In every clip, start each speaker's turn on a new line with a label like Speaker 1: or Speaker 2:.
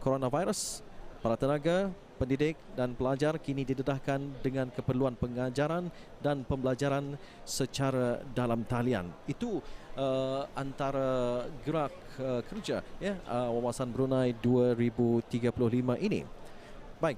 Speaker 1: coronavirus, para tenaga, pendidik dan pelajar kini didedahkan dengan keperluan pengajaran dan pembelajaran secara dalam talian. Itu antara gerak kerja Wawasan Brunei 2035 ini. Baik,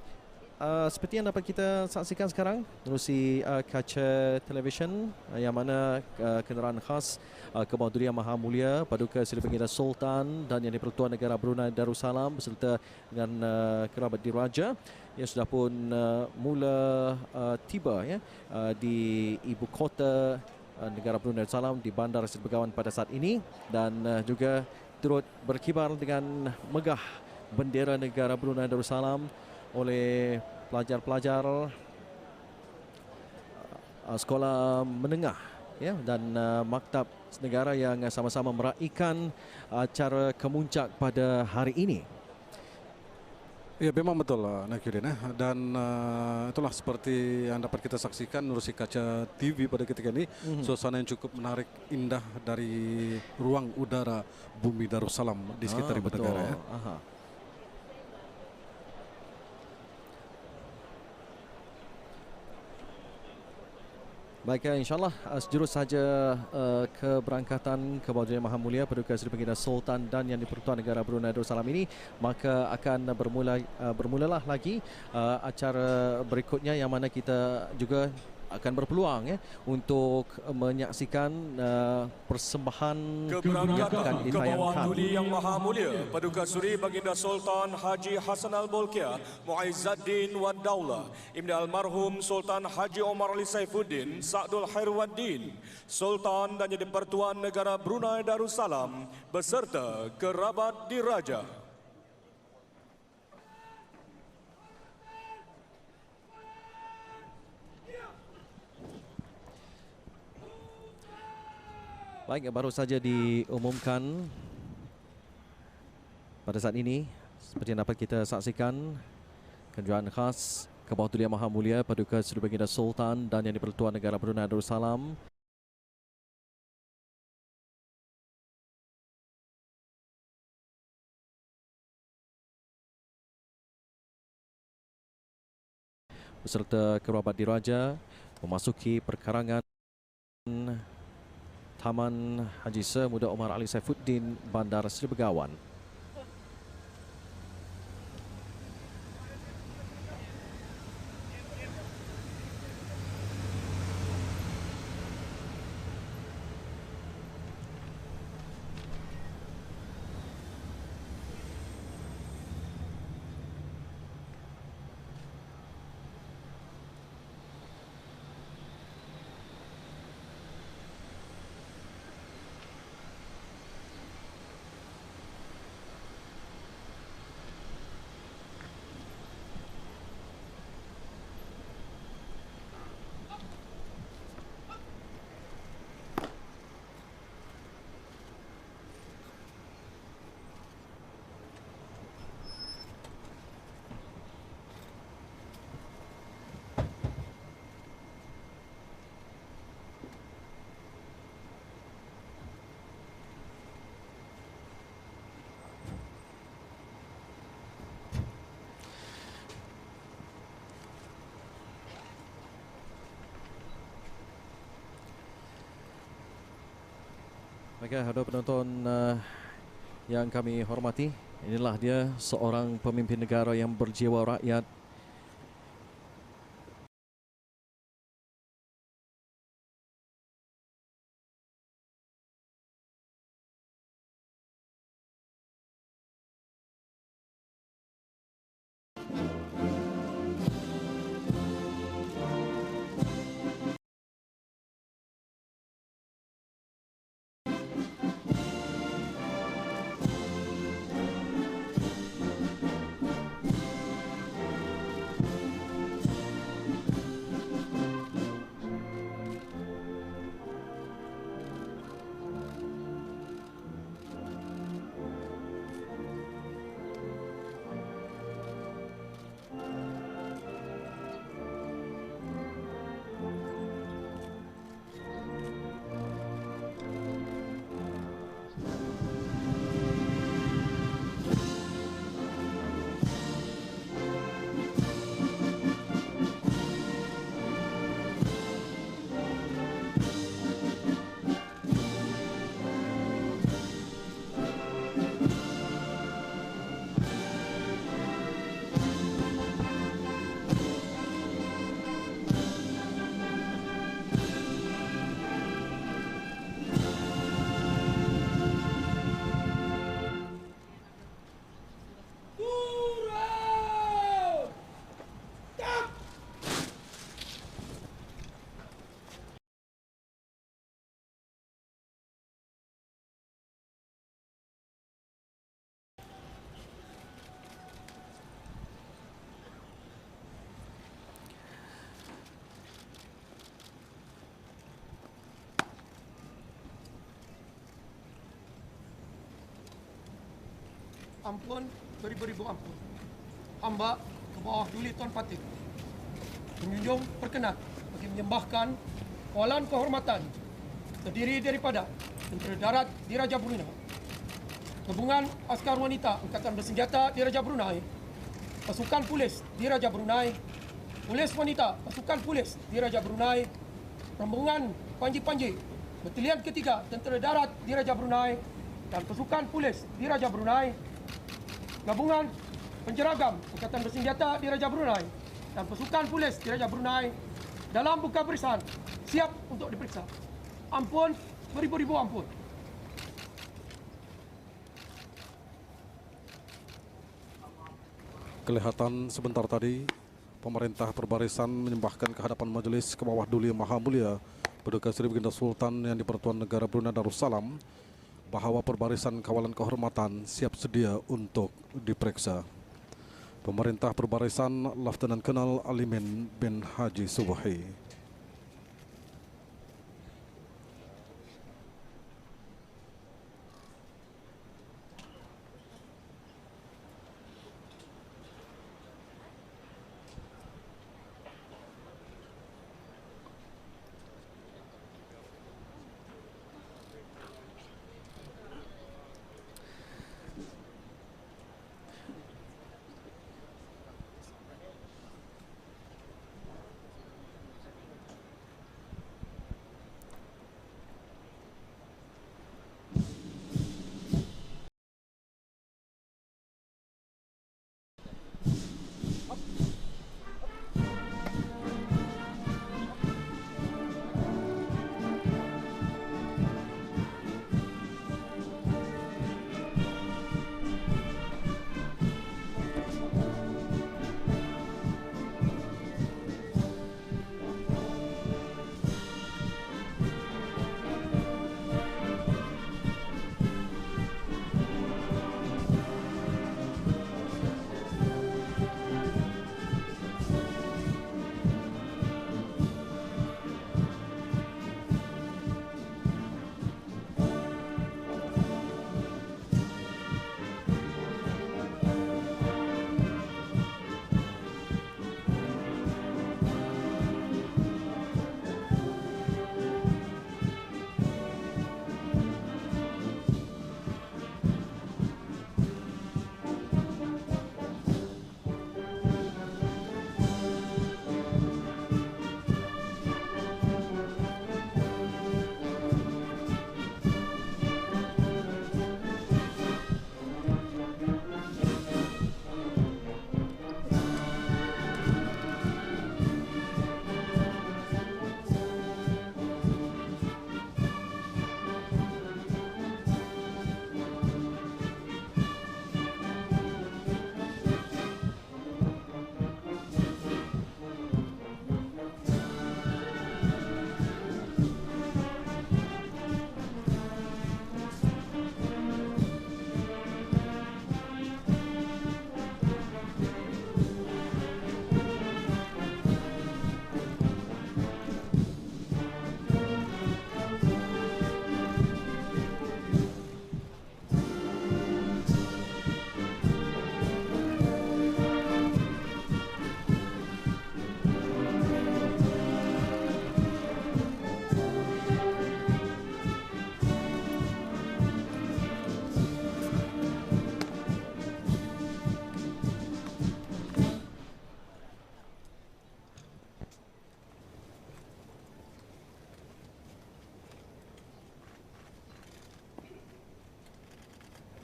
Speaker 1: seperti yang dapat kita saksikan sekarang menerusi kaca televisyen yang mana kenderaan khas Kebawah Maha Mulia Paduka Seri Baginda Sultan dan Yang di-Pertuan Negara Brunei Darussalam beserta dengan kerabat diraja yang sudah pun mula tiba di ibu kota negara Brunei Darussalam di Bandar Seri Begawan pada saat ini, dan juga turut berkibar dengan megah bendera negara Brunei Darussalam oleh pelajar-pelajar sekolah menengah dan maktab negara yang sama-sama meraihkan acara kemuncak pada hari ini.
Speaker 2: Ya, memang betul Nakyudin, dan itulah seperti yang dapat kita saksikan melalui kaca TV pada ketika ini. Suasana yang cukup menarik, indah dari ruang udara Bumi Darussalam di sekitar ibu negara.
Speaker 1: Baik, insyaAllah sejurus saja keberangkatan Kebawah Maha Mulia Paduka Seri Baginda Sultan dan Yang di-Pertuan Negara Brunei Darussalam ini, maka akan bermulalah lagi acara berikutnya yang mana kita juga akan berpeluang untuk menyaksikan persembahan
Speaker 3: keberangkatan Kebawah Yang Maha Mulia Paduka Seri Baginda Sultan Haji Hassan Al-Bolkiah Mu'izzuddin Wad Daulah Ibn Almarhum Sultan Haji Omar Ali Saifuddin Sa'dul Khairwaddin Sultan dan Yang di-Pertuan Negara Brunei Darussalam beserta kerabat diraja.
Speaker 1: Baik, baru saja diumumkan pada saat ini, seperti yang dapat kita saksikan, kenderaan khas Kebawah Maha Mulia Paduka Seri Baginda Sultan dan Yang di-Pertuan Negara Brunei Darussalam beserta kerabat diraja memasuki perkarangan Taman Haji Semuda Omar Ali Saifuddin Bandar Seri Begawan. Baiklah, hadirin penonton yang kami hormati, inilah dia seorang pemimpin negara yang berjiwa rakyat,
Speaker 4: Ampun, beribu-ribu ampun. Hamba ke bawah duli Tuan Patih menjunjung perkenan bagi menyembahkan kawalan kehormatan terdiri daripada Tentera Darat Diraja Brunei, Gabungan Askar Wanita Angkatan Bersenjata Diraja Brunei, Pasukan Polis Diraja Brunei, Polis Wanita Pasukan Polis Diraja Brunei, Rombongan Panji-Panji Batalion Ketiga Tentera Darat Diraja Brunei dan Pasukan Polis Diraja Brunei, Gabungan Penjeragam Angkatan Bersenjata Diraja Brunei dan Pasukan Polis Diraja Brunei dalam buka barisan siap untuk diperiksa. Ampun, beribu-ribu ampun.
Speaker 2: Kelihatan sebentar tadi pemerintah berbarisan menyembahkan kehadapan majelis ke bawah duli yang Maha Mulia Paduka Sri Baginda Sultan Yang di-Pertuan Negara Brunei Darussalam bahwa perbarisan kawalan kehormatan siap sedia untuk diperiksa. Pemerintah berbarisan Laftenan Kenal Alimin bin Haji Subuhi.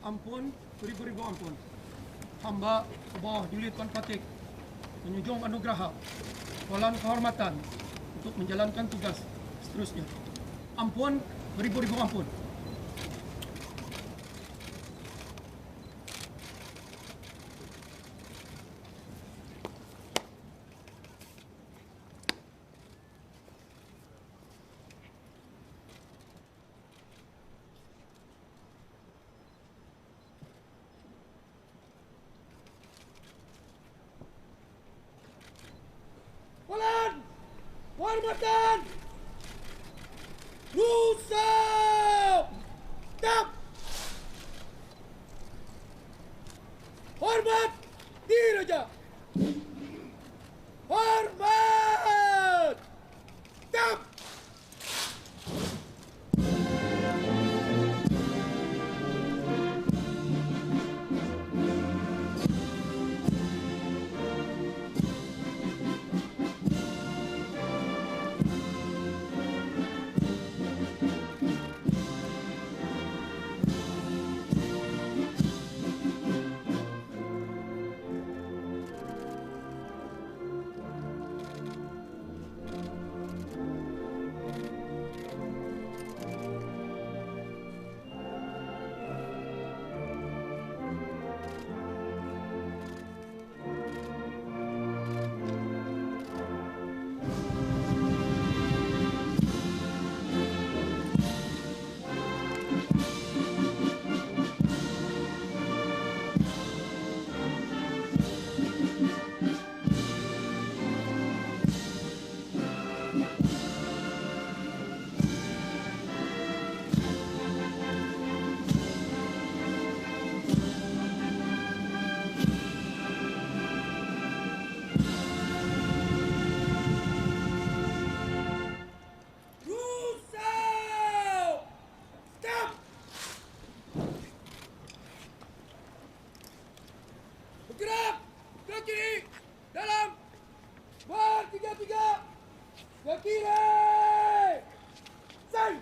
Speaker 4: Ampun, beribu-ribu ampun. Hamba ke bawah duli Tuan Patih menjunjung anugerah kawalan kehormatan untuk menjalankan tugas seterusnya. Ampun, beribu-ribu ampun. Kawalan kehormatan Nusa Tap. Hormat Diraja. Hormat. Stop. Bergerak ke kiri dalam bertiga-tiga ke kiri. Sai.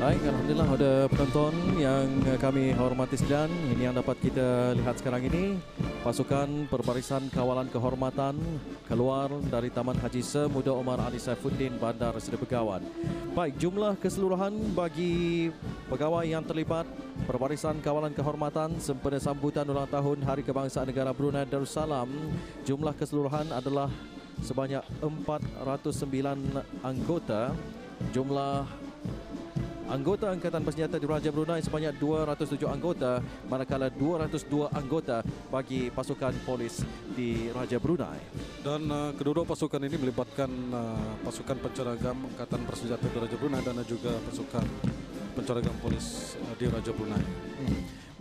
Speaker 1: Baik, alhamdulillah ada penonton yang kami hormati sekalian. Ini yang dapat kita lihat sekarang ini, pasukan Perbarisan Kawalan Kehormatan keluar dari Taman Haji Semuda Omar Ali Saifuddin Bandar Sedia Begawan. Baik, jumlah keseluruhan bagi pegawai yang terlibat Perbarisan Kawalan Kehormatan sempena sambutan ulang tahun Hari Kebangsaan Negara Brunei Darussalam, jumlah keseluruhan adalah sebanyak 409 anggota. Jumlah anggota Angkatan Bersenjata di Raja Brunei sebanyak 207 anggota, manakala 202 anggota bagi pasukan polis di Raja Brunei.
Speaker 2: Dan kedua-dua pasukan ini melibatkan pasukan penceragam Angkatan Bersenjata di Raja Brunei dan juga pasukan penceragam polis di Raja Brunei.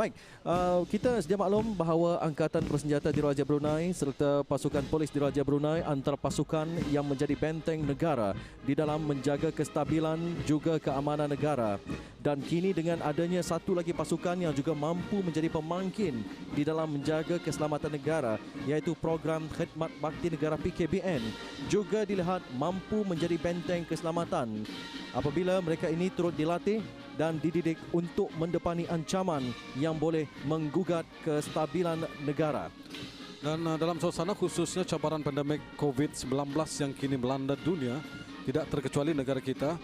Speaker 1: Baik, kita sedia maklum bahawa Angkatan Bersenjata di Raja Brunei serta pasukan polis di Raja Brunei antara pasukan yang menjadi benteng negara di dalam menjaga kestabilan juga keamanan negara. Dan kini dengan adanya satu lagi pasukan yang juga mampu menjadi pemangkin di dalam menjaga keselamatan negara, iaitu program Khidmat Bakti Negara PKBN, juga dilihat mampu menjadi benteng keselamatan apabila mereka ini turut dilatih dan dididik untuk mendepani ancaman yang boleh menggugat kestabilan negara.
Speaker 2: Dan dalam suasana khususnya cabaran pandemik COVID-19 yang kini melanda dunia, tidak terkecuali negara kita,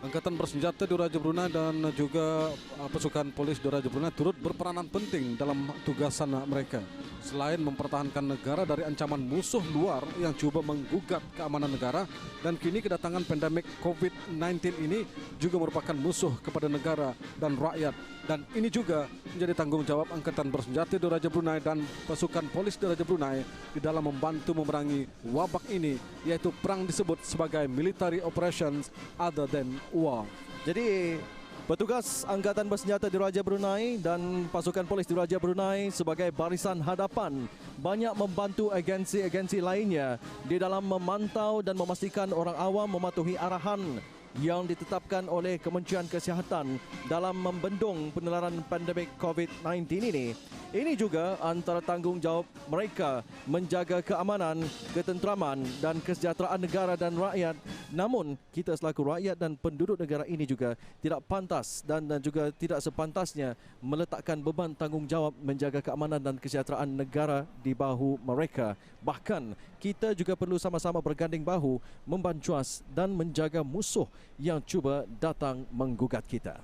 Speaker 2: Angkatan Bersenjata di Raja Brunei dan juga pasukan polis di Raja Brunei turut berperanan penting dalam tugasan mereka. Selain mempertahankan negara dari ancaman musuh luar yang cuba menggugat keamanan negara, dan kini kedatangan pandemik COVID-19 ini juga merupakan musuh kepada negara dan rakyat. Dan ini juga menjadi tanggung jawab Angkatan Bersenjata di Raja Brunei dan pasukan polis di Raja Brunei di dalam membantu memerangi wabak ini, yaitu perang disebut sebagai military operations other than war.
Speaker 1: Jadi petugas Angkatan Bersenjata di Raja Brunei dan pasukan polis di Raja Brunei sebagai barisan hadapan banyak membantu agensi-agensi lainnya di dalam memantau dan memastikan orang awam mematuhi arahan yang ditetapkan oleh Kementerian Kesihatan dalam membendung penularan pandemik COVID-19 ini. Ini juga antara tanggungjawab mereka menjaga keamanan, ketenteraman dan kesejahteraan negara dan rakyat. Namun, kita selaku rakyat dan penduduk negara ini juga tidak pantas dan juga tidak sepantasnya meletakkan beban tanggungjawab menjaga keamanan dan kesejahteraan negara di bahu mereka. Bahkan, kita juga perlu sama-sama berganding bahu membancuas dan menjaga musuh yang cuba datang menggugat kita.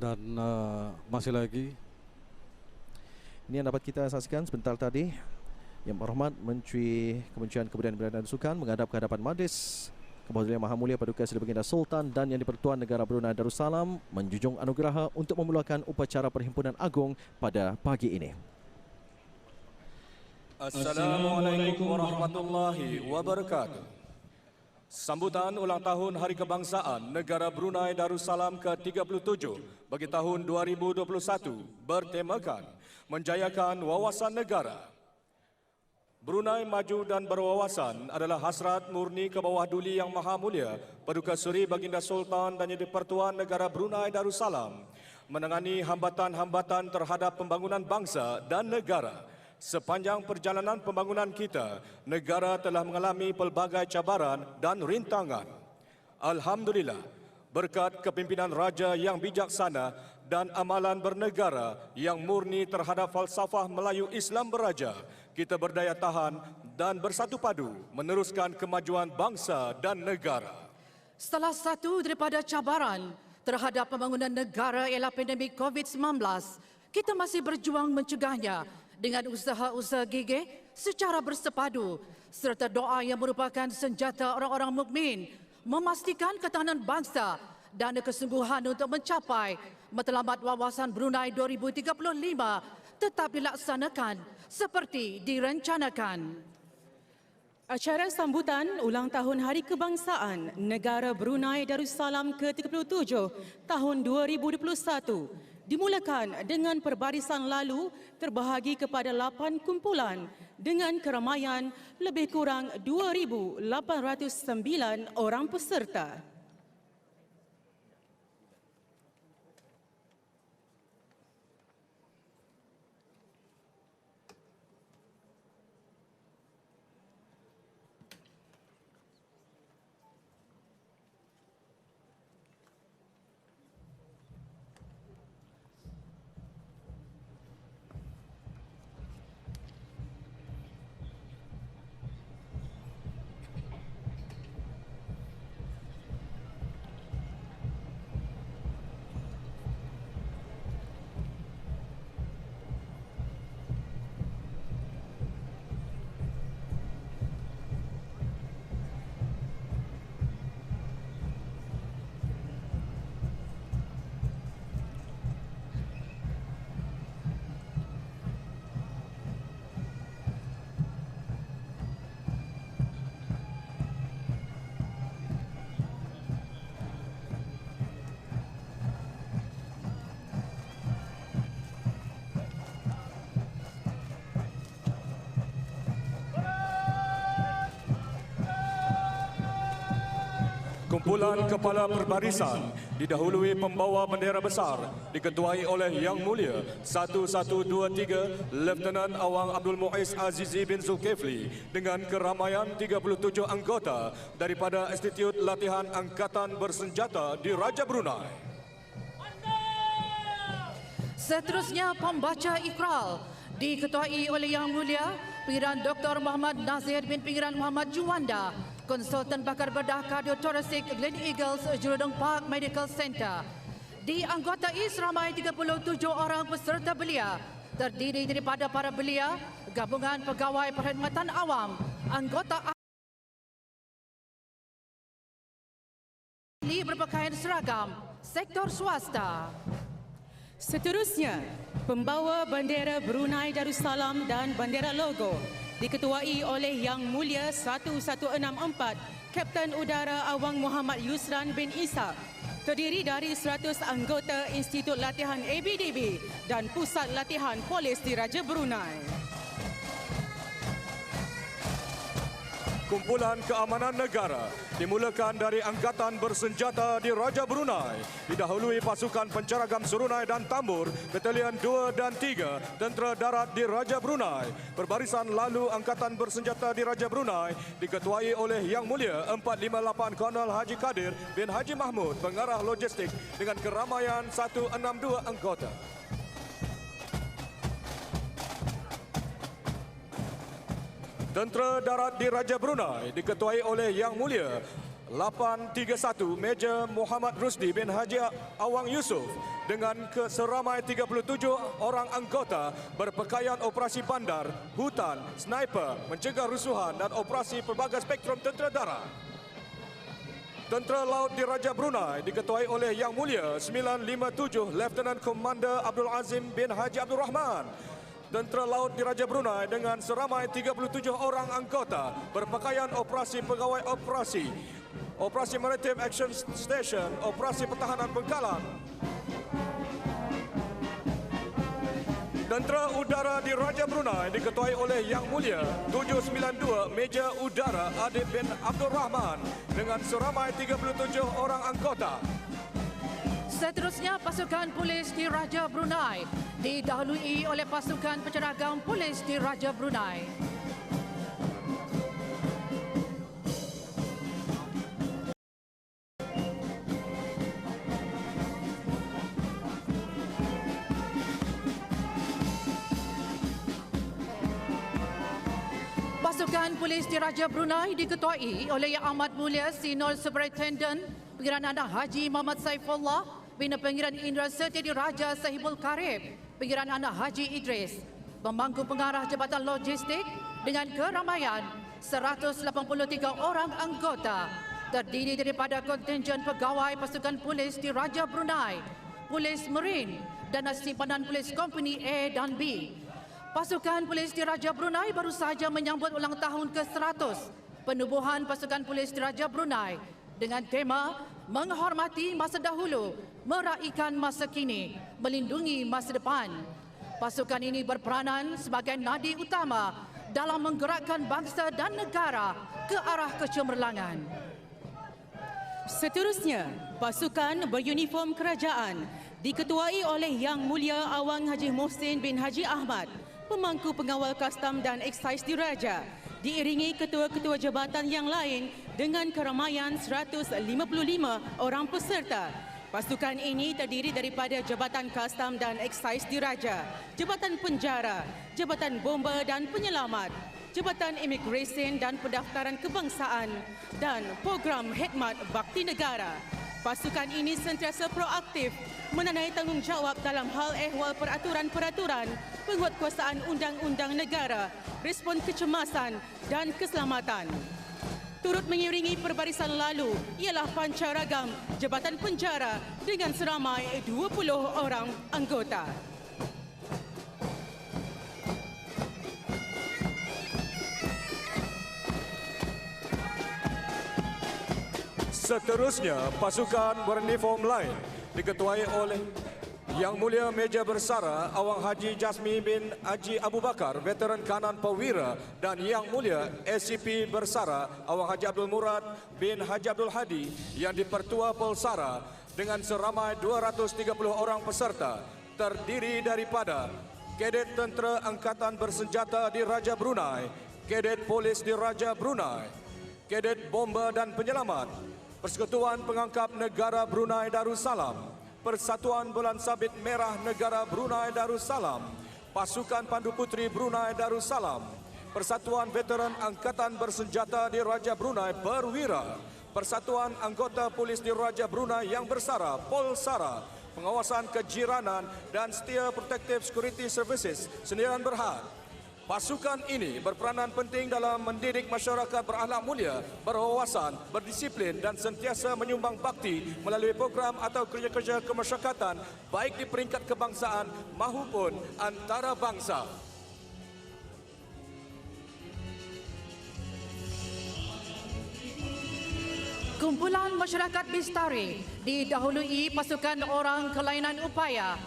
Speaker 2: Dan masih lagi
Speaker 1: ini yang dapat kita saksikan sebentar tadi, Yang Berhormat Menteri Kementerian Kebudayaan dan Sukan menghadap ke hadapan Majlis Kebahayaan Maha Mulia Paduka Seri Baginda Sultan dan Yang di-Pertuan Negara Brunei Darussalam menjunjung anugerah untuk memulakan upacara Perhimpunan Agung pada pagi ini.
Speaker 3: Assalamualaikum warahmatullahi wabarakatuh. Sambutan ulang tahun Hari Kebangsaan Negara Brunei Darussalam ke-37 bagi tahun 2021 bertemakan menjayakan wawasan negara. Brunei maju dan berwawasan adalah hasrat murni ke bawah duli Yang Maha Mulia Paduka Seri Baginda Sultan dan Yang di-Pertuan Negara Brunei Darussalam menangani hambatan-hambatan terhadap pembangunan bangsa dan negara. Sepanjang perjalanan pembangunan kita, negara telah mengalami pelbagai cabaran dan rintangan. Alhamdulillah, berkat kepimpinan Raja yang bijaksana dan amalan bernegara yang murni terhadap falsafah Melayu Islam beraja, kita berdaya tahan dan bersatu padu meneruskan kemajuan bangsa dan negara.
Speaker 5: Salah satu daripada cabaran terhadap pembangunan negara ialah pandemik COVID-19. Kita masih berjuang mencegahnya dengan usaha-usaha gigih secara bersepadu serta doa yang merupakan senjata orang-orang mukmin, memastikan ketahanan bangsa dan kesungguhan untuk mencapai matlamat wawasan Brunei 2035 tetap dilaksanakan seperti direncanakan.
Speaker 6: Acara sambutan ulang tahun Hari Kebangsaan Negara Brunei Darussalam ke-37 tahun 2021 dimulakan dengan perbarisan lalu terbahagi kepada 8 kumpulan dengan keramaian lebih kurang 2,809 orang peserta.
Speaker 3: Kumpulan kepala perbarisan didahului pembawa bendera besar diketuai oleh Yang Mulia 1123 Lieutenant Awang Abdul Muiz Azizi bin Zulkifli dengan keramaian 37 anggota daripada Institut Latihan Angkatan Bersenjata di Raja Brunei.
Speaker 5: Seterusnya pembaca ikrar diketuai oleh Yang Mulia Pengiran Dr. Muhammad Nazir bin Pengiran Muhammad Juanda, Konsultan Bakar Bedah Cardiothoracic Glen Eagles Jurudong Park Medical Center. Dianggotai seramai 37 orang peserta belia, terdiri daripada para belia, gabungan pegawai perkhidmatan awam, anggota ahli berpakaian seragam, sektor swasta.
Speaker 6: Seterusnya, pembawa bendera Brunei Darussalam dan bendera logo diketuai oleh Yang Mulia 1164 Kapten Udara Awang Muhammad Yusran bin Isa, terdiri dari 100 anggota Institut Latihan ABDB dan Pusat Latihan Polis di Raja Brunei.
Speaker 3: Kumpulan Keamanan Negara dimulakan dari Angkatan Bersenjata di Raja Brunei, didahului pasukan penceragam Serunai dan Tambur, Batalion 2 dan 3, Tentera Darat di Raja Brunei. Perbarisan lalu Angkatan Bersenjata di Raja Brunei diketuai oleh Yang Mulia 458 Kolonel Haji Kadir bin Haji Mahmud, pengarah logistik dengan keramaian 162 anggota. Tentera Darat di Raja Brunei diketuai oleh Yang Mulia 831 Major Muhammad Rusdi bin Haji Awang Yusof dengan seramai 37 orang anggota berpakaian operasi bandar, hutan, sniper, mencegah rusuhan dan operasi pelbagai spektrum tentera darat. Tentera Laut Diraja Brunei diketuai oleh Yang Mulia 957 Lieutenant Commander Abdul Azim bin Haji Abdul Rahman. Tentera Laut Diraja Brunei dengan seramai 37 orang anggota berpakaian operasi pegawai operasi, operasi Maritime Action Station, operasi pertahanan Bengkalan. Tentera Udara Diraja Brunei diketuai oleh Yang Mulia 792 Major Udara Adib bin Abdul Rahman dengan seramai 37 orang anggota.
Speaker 5: Seterusnya, pasukan polis Diraja Brunei didahului oleh pasukan penceragam polis Diraja Brunei. Pasukan Polis Diraja Brunei diketuai oleh Yang Amat Mulia Senior Superintendent Pengiran Anak Haji Muhammad Saifullah, Bina Pengiran Indra Setia Diraja Sahibul Karib, Pengiran Anak Haji Idris, Pemangku Pengarah Jabatan Logistik dengan keramaian 183 orang anggota, terdiri daripada kontingen pegawai pasukan polis Diraja Brunei, Polis Marine dan Simpanan Polis Company A dan B. Pasukan Polis Diraja Brunei baru saja menyambut ulang tahun ke-100 penubuhan Pasukan Polis Diraja Brunei dengan tema menghormati masa dahulu, meraihkan masa kini, melindungi masa depan. Pasukan ini berperanan sebagai nadi utama dalam menggerakkan bangsa dan negara ke arah kecemerlangan.
Speaker 6: Seterusnya, pasukan beruniform kerajaan diketuai oleh Yang Mulia Awang Haji Mohsin bin Haji Ahmad, Pemangku Pengawal Kastam dan Eksaise Diraja, diiringi ketua-ketua jabatan yang lain dengan keramaian 155 orang peserta. Pasukan ini terdiri daripada Jabatan Kastam dan Eksaise Diraja, Jabatan Penjara, Jabatan Bomba dan Penyelamat, Jabatan Imigresen dan Pendaftaran Kebangsaan dan Program Khidmat Bakti Negara. Pasukan ini sentiasa proaktif menandai tanggungjawab dalam hal ehwal peraturan-peraturan, penguatkuasaan undang-undang negara, respon kecemasan dan keselamatan. Turut mengiringi perbarisan lalu ialah pancaragam Jabatan Penjara dengan seramai 20 orang anggota.
Speaker 3: Seterusnya, pasukan beruniform lain diketuai oleh Yang Mulia Meja Bersara Awang Haji Jasmi bin Haji Abu Bakar, Veteran Kanan Perwira, dan Yang Mulia SCP Bersara Awang Haji Abdul Murad bin Haji Abdul Hadi yang dipertua Polsara dengan seramai 230 orang peserta, terdiri daripada Kadet Tentera Angkatan Bersenjata Diraja Brunei, Kadet Polis Diraja Brunei, Kadet Bomba dan Penyelamat, Persekutuan Pengangkap Negara Brunei Darussalam, Persatuan Bulan Sabit Merah Negara Brunei Darussalam, Pasukan Pandu Putri Brunei Darussalam, Persatuan Veteran Angkatan Bersenjata Diraja Brunei Perwira, Persatuan Anggota Polis Diraja Brunei Yang Bersara Polsara, Pengawasan Kejiranan dan Setia Protective Security Services Sendirian Berhad. Pasukan ini berperanan penting dalam mendidik masyarakat berakhlak mulia, berwawasan, berdisiplin dan sentiasa menyumbang bakti melalui program atau kerja-kerja kemasyarakatan baik di peringkat kebangsaan maupun antarabangsa.
Speaker 5: Kumpulan masyarakat Bistari didahului pasukan orang kelainan upaya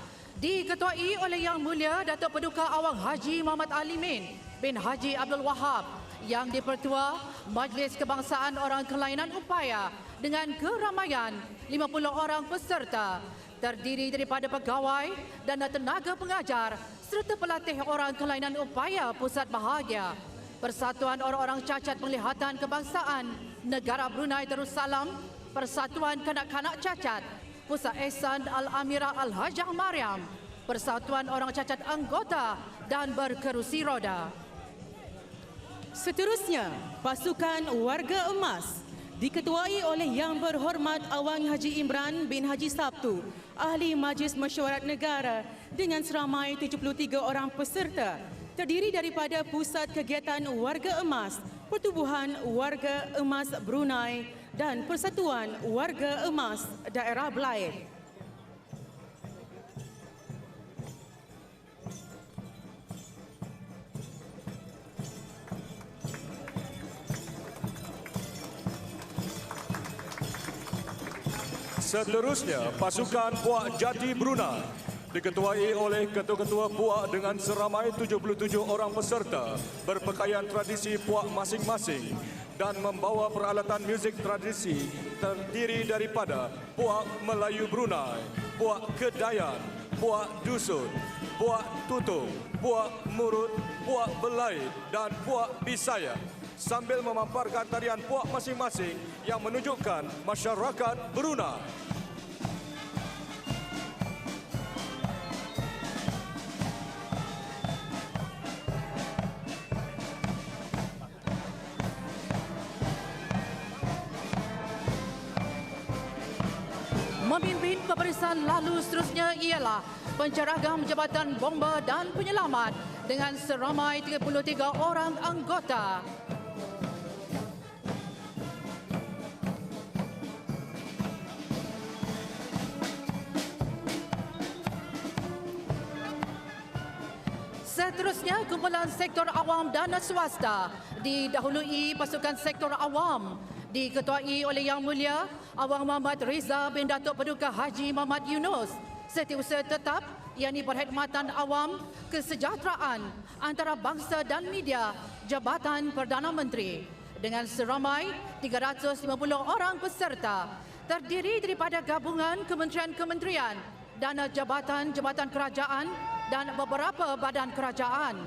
Speaker 5: diketuai oleh Yang Mulia Datuk Paduka Awang Haji Muhammad Alimin bin Haji Abdul Wahab yang dipertua Majlis Kebangsaan Orang Kelainan Upaya dengan keramaian 50 orang peserta, terdiri daripada pegawai dan tenaga pengajar serta pelatih orang kelainan upaya Pusat Bahagia, Persatuan Orang-Orang Cacat Penglihatan Kebangsaan Negara Brunei Darussalam, Persatuan Kanak-Kanak Cacat, Pusat Ehsan Al-Amirah Al-Hajah Mariam, Persatuan Orang Cacat Anggota dan Berkerusi Roda.
Speaker 6: Seterusnya, pasukan Warga Emas diketuai oleh Yang Berhormat Awang Haji Imran bin Haji Sabtu, Ahli Majlis Mesyuarat Negara dengan seramai 73 orang peserta, terdiri daripada Pusat Kegiatan Warga Emas, Pertubuhan Warga Emas Brunei dan Persatuan Warga Emas Daerah Belaid.
Speaker 3: Seterusnya, pasukan Puak Jati Brunei diketuai oleh ketua-ketua puak dengan seramai 77 orang peserta berpakaian tradisi puak masing-masing dan membawa peralatan muzik tradisi terdiri daripada puak Melayu Brunei, puak Kedayan, puak Dusun, puak Tutung, puak Murut, puak Belaid dan puak Bisaya, sambil memaparkan tarian puak masing-masing yang menunjukkan masyarakat Brunei.
Speaker 5: Memimpin peperiksaan lalu seterusnya ialah penceragam Jabatan Bomba dan Penyelamat dengan seramai 33 orang anggota. Seterusnya, kumpulan sektor awam dan swasta didahului pasukan sektor awam diketuai oleh Yang Mulia Awang Muhammad Reza bin Datuk Paduka Haji Muhammad Yunus, Setiausaha Tetap yakni Perkhidmatan Awam, Kesejahteraan Antarabangsa dan Media Jabatan Perdana Menteri dengan seramai 350 orang peserta, terdiri daripada gabungan kementerian-kementerian dan jabatan-jabatan kerajaan dan beberapa badan kerajaan,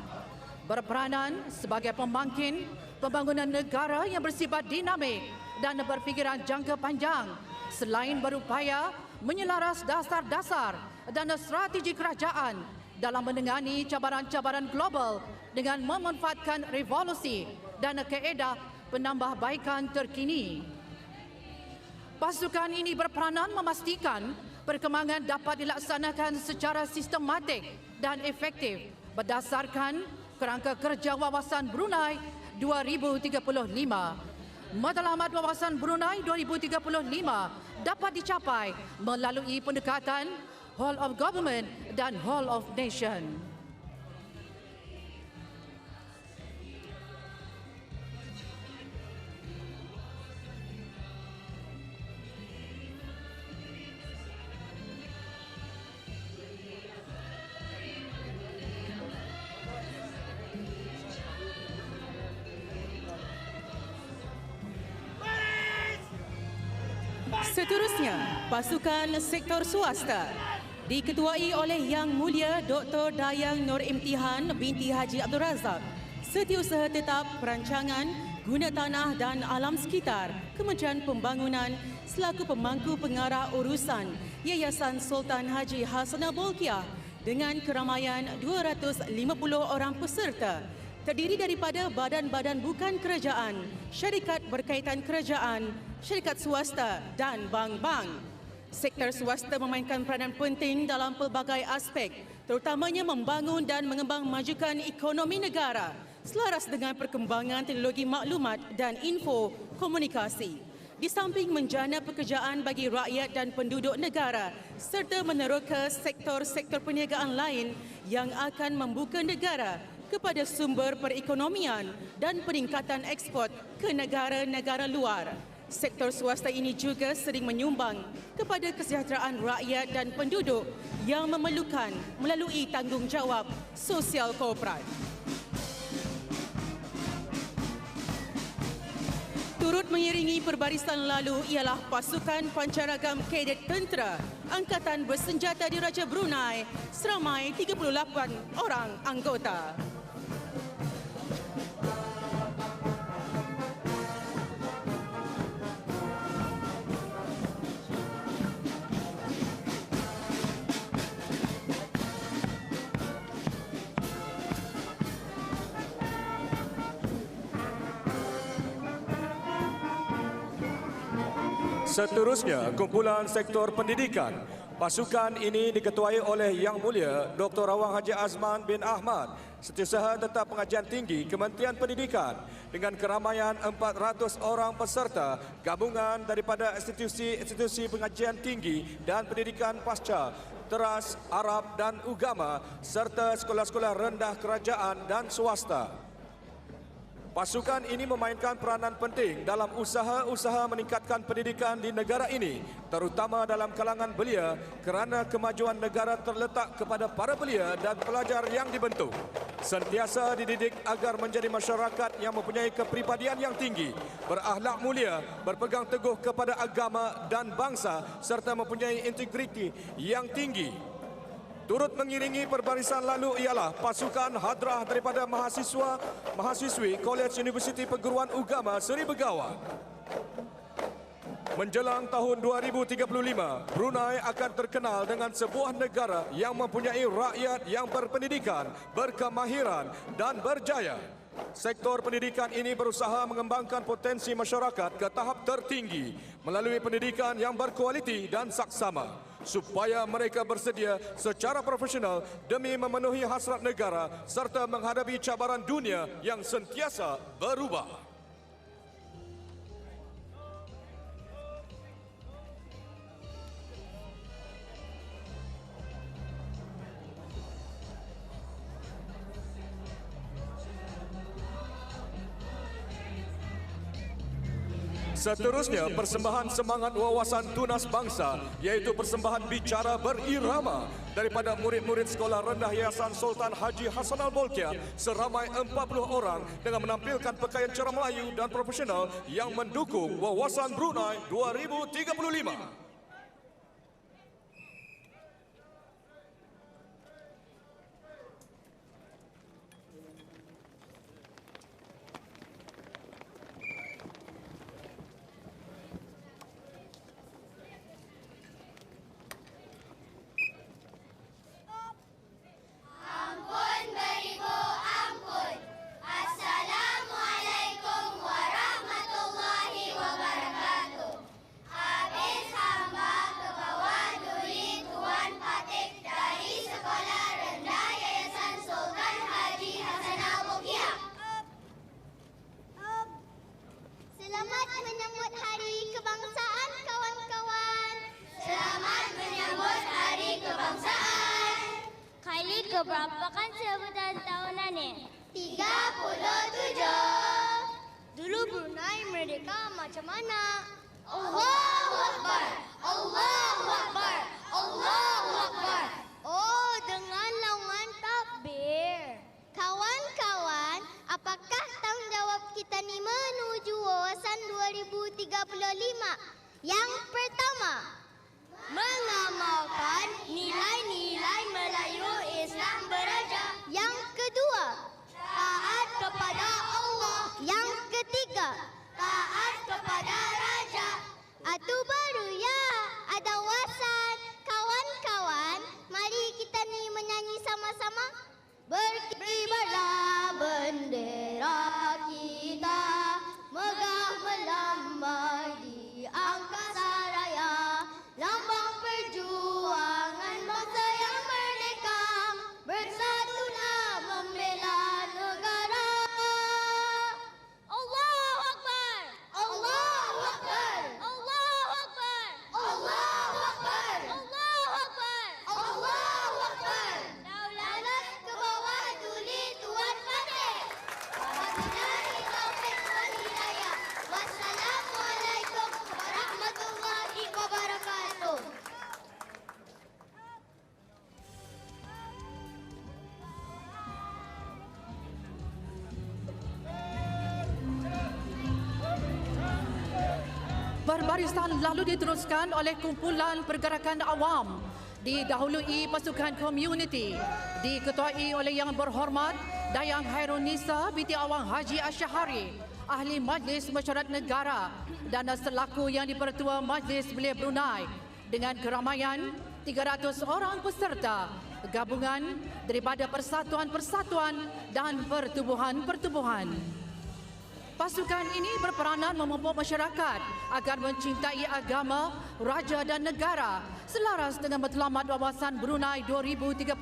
Speaker 5: berperanan sebagai pembangkit pembangunan negara yang bersifat dinamik dan berfikiran jangka panjang, selain berupaya menyelaras dasar-dasar dan strategi kerajaan dalam menangani cabaran-cabaran global dengan memanfaatkan revolusi dan kaedah penambahbaikan terkini. Pasukan ini berperanan memastikan perkembangan dapat dilaksanakan secara sistematik dan efektif berdasarkan kerangka kerja wawasan Brunei 2035. Matlamat wawasan Brunei 2035 dapat dicapai melalui pendekatan Whole of Government dan Whole of Nation.
Speaker 6: Seterusnya, pasukan sektor swasta diketuai oleh Yang Mulia Dr. Dayang Nur Imtihan binti Haji Abdul Razak, Setiausaha Tetap Perancangan, Guna Tanah dan Alam Sekitar, Kementerian Pembangunan selaku pemangku pengarah urusan Yayasan Sultan Haji Hassanal Bolkiah dengan keramaian 250 orang peserta, terdiri daripada badan-badan bukan kerajaan, syarikat berkaitan kerajaan, syarikat swasta dan bank-bank. Sektor swasta memainkan peranan penting dalam pelbagai aspek, terutamanya membangun dan mengembangmajukan ekonomi negara selaras dengan perkembangan teknologi maklumat dan info komunikasi. Di samping menjana pekerjaan bagi rakyat dan penduduk negara serta meneroka sektor-sektor perniagaan lain yang akan membuka negara kepada sumber perekonomian dan peningkatan ekspor ke negara-negara luar. Sektor swasta ini juga sering menyumbang kepada kesejahteraan rakyat dan penduduk yang memerlukan melalui tanggungjawab sosial korporat. Turut mengiringi perbarisan lalu ialah pasukan pancaragam kadet tentera Angkatan Bersenjata Diraja Brunei seramai 38 orang anggota.
Speaker 3: Seterusnya, kumpulan sektor pendidikan. Pasukan ini diketuai oleh Yang Mulia Dr. Awang Haji Azman bin Ahmad, Setiausaha Tetap Pengajian Tinggi Kementerian Pendidikan, dengan keramaian 400 orang peserta gabungan daripada institusi pengajian tinggi dan pendidikan pasca, teras, Arab dan Ugama, serta sekolah-sekolah rendah kerajaan dan swasta. Pasukan ini memainkan peranan penting dalam usaha-usaha meningkatkan pendidikan di negara ini, terutama dalam kalangan belia, kerana kemajuan negara terletak kepada para belia dan pelajar yang dibentuk. Sentiasa dididik agar menjadi masyarakat yang mempunyai kepribadian yang tinggi, berakhlak mulia, berpegang teguh kepada agama dan bangsa, serta mempunyai integriti yang tinggi. Turut mengiringi perbarisan lalu ialah pasukan hadrah daripada mahasiswi Kolej Universiti Perguruan Ugama Seri Begawan. Menjelang tahun 2035, Brunei akan terkenal dengan sebuah negara yang mempunyai rakyat yang berpendidikan, berkemahiran dan berjaya. Sektor pendidikan ini berusaha mengembangkan potensi masyarakat ke tahap tertinggi melalui pendidikan yang berkualiti dan saksama, supaya mereka bersedia secara profesional demi memenuhi hasrat negara serta menghadapi cabaran dunia yang sentiasa berubah. Seterusnya, persembahan semangat wawasan tunas bangsa, iaitu persembahan bicara berirama daripada murid-murid sekolah rendah Yayasan Sultan Haji Hassanal Bolkiah seramai 40 orang dengan menampilkan pakaian cara Melayu dan profesional yang mendukung Wawasan Brunei 2035.
Speaker 7: Keberapa kan sebutan tahunan ni? 37. Dulu Brunei merdeka macam mana? Allahu Akbar! Allahu Akbar! Allahu Akbar! Oh, dengan laungan takbir. Kawan-kawan, apakah tanggungjawab kita ni menuju Wawasan 2035? Yang pertama, mengamalkan nilai-nilai Melayu Islam beraja. Yang kedua, taat kepada Allah. Yang ketiga, taat kepada raja. Itu baru ya, ada wawasan. Kawan-kawan, mari kita ni menyanyi sama-sama. Berkibarlah bendera kita, megah melambai di angkasa raya. Lambang perjuangan bangsa yang merdeka, bersatulah membela negara. Allahu Akbar! Allahu Akbar! Allahu Akbar! Allahu Akbar! Allahu Akbar! Allahu Akbar! Daulat ke bawah tuli Tuan Fatih. Wabillahi taufiq wal hidayah. Wassalamualaikum warahmatullahi wabarakatuh.
Speaker 5: Perbarisan lalu diteruskan oleh kumpulan pergerakan awam, didahului pasukan komuniti, diketuai oleh Yang Berhormat Dayang Hairunisa binti Awang Haji Asyahari, Ahli Majlis Mesyuarat Negara dan selaku Yang di-Pertua Majlis Belia Brunei, dengan keramaian 300 orang peserta gabungan daripada persatuan-persatuan dan pertubuhan-pertubuhan. Pasukan ini berperanan memupuk masyarakat agar mencintai agama, raja dan negara selaras dengan matlamat wawasan Brunei 2035.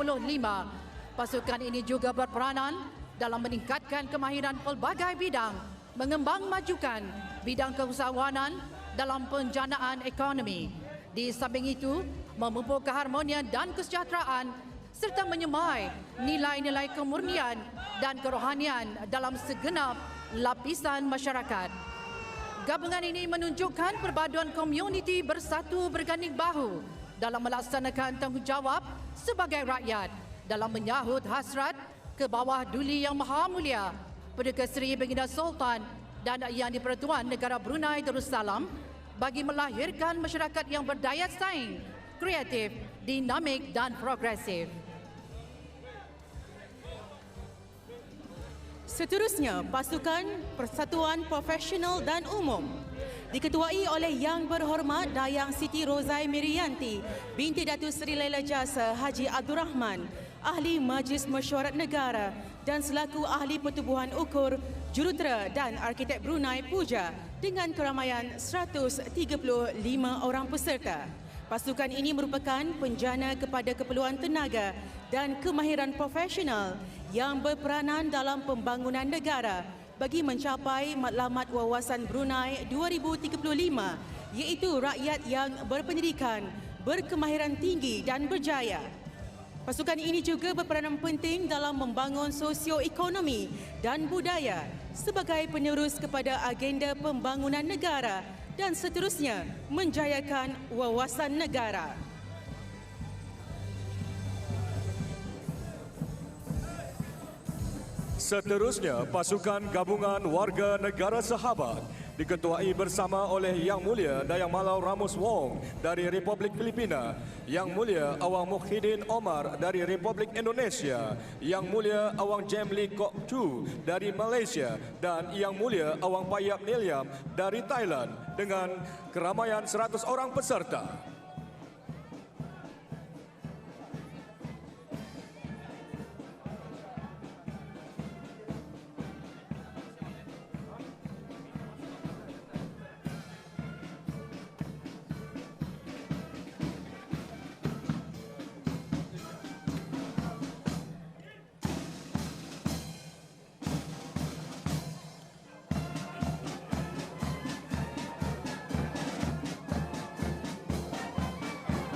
Speaker 5: Pasukan ini juga berperanan dalam meningkatkan kemahiran pelbagai bidang, mengembang majukan bidang keusahawanan dalam penjanaan ekonomi. Di samping itu, memupuk keharmonian dan kesejahteraan serta menyemai nilai-nilai kemurnian dan kerohanian dalam segenap lapisan masyarakat. Gabungan ini menunjukkan perpaduan komuniti bersatu berganding bahu dalam melaksanakan tanggungjawab sebagai rakyat dalam menyahut hasrat ke bawah duli Yang Maha Mulia Perdana Seri Baginda Sultan dan Yang di-Pertuan Negara Brunei Darussalam bagi melahirkan masyarakat yang berdaya saing, kreatif, dinamik dan progresif.
Speaker 6: Seterusnya, pasukan Persatuan Profesional dan Umum diketuai oleh Yang Berhormat Dayang Siti Rozai Mirianti binti Datuk Seri Laila Jasa Haji Abdul Rahman, Ahli Majlis Mesyuarat Negara dan selaku Ahli Pertubuhan Ukur, Jurutera dan Arkitek Brunei Puja dengan keramaian 135 orang peserta. Pasukan ini merupakan penjana kepada keperluan tenaga dan kemahiran profesional yang berperanan dalam pembangunan negara bagi mencapai matlamat wawasan Brunei 2035, iaitu rakyat yang berpendidikan, berkemahiran tinggi dan berjaya. Pasukan ini juga berperanan penting dalam membangun sosioekonomi dan budaya sebagai penerus kepada agenda pembangunan negara dan seterusnya menjayakan wawasan negara.
Speaker 3: Seterusnya, pasukan gabungan warga negara sahabat diketuai bersama oleh Yang Mulia Dayang Malau Ramos Wong dari Republik Filipina, Yang Mulia Awang Muhyiddin Omar dari Republik Indonesia, Yang Mulia Awang Jem Lee Kok Chu dari Malaysia dan Yang Mulia Awang Payap Nilyam dari Thailand dengan keramaian 100 orang peserta.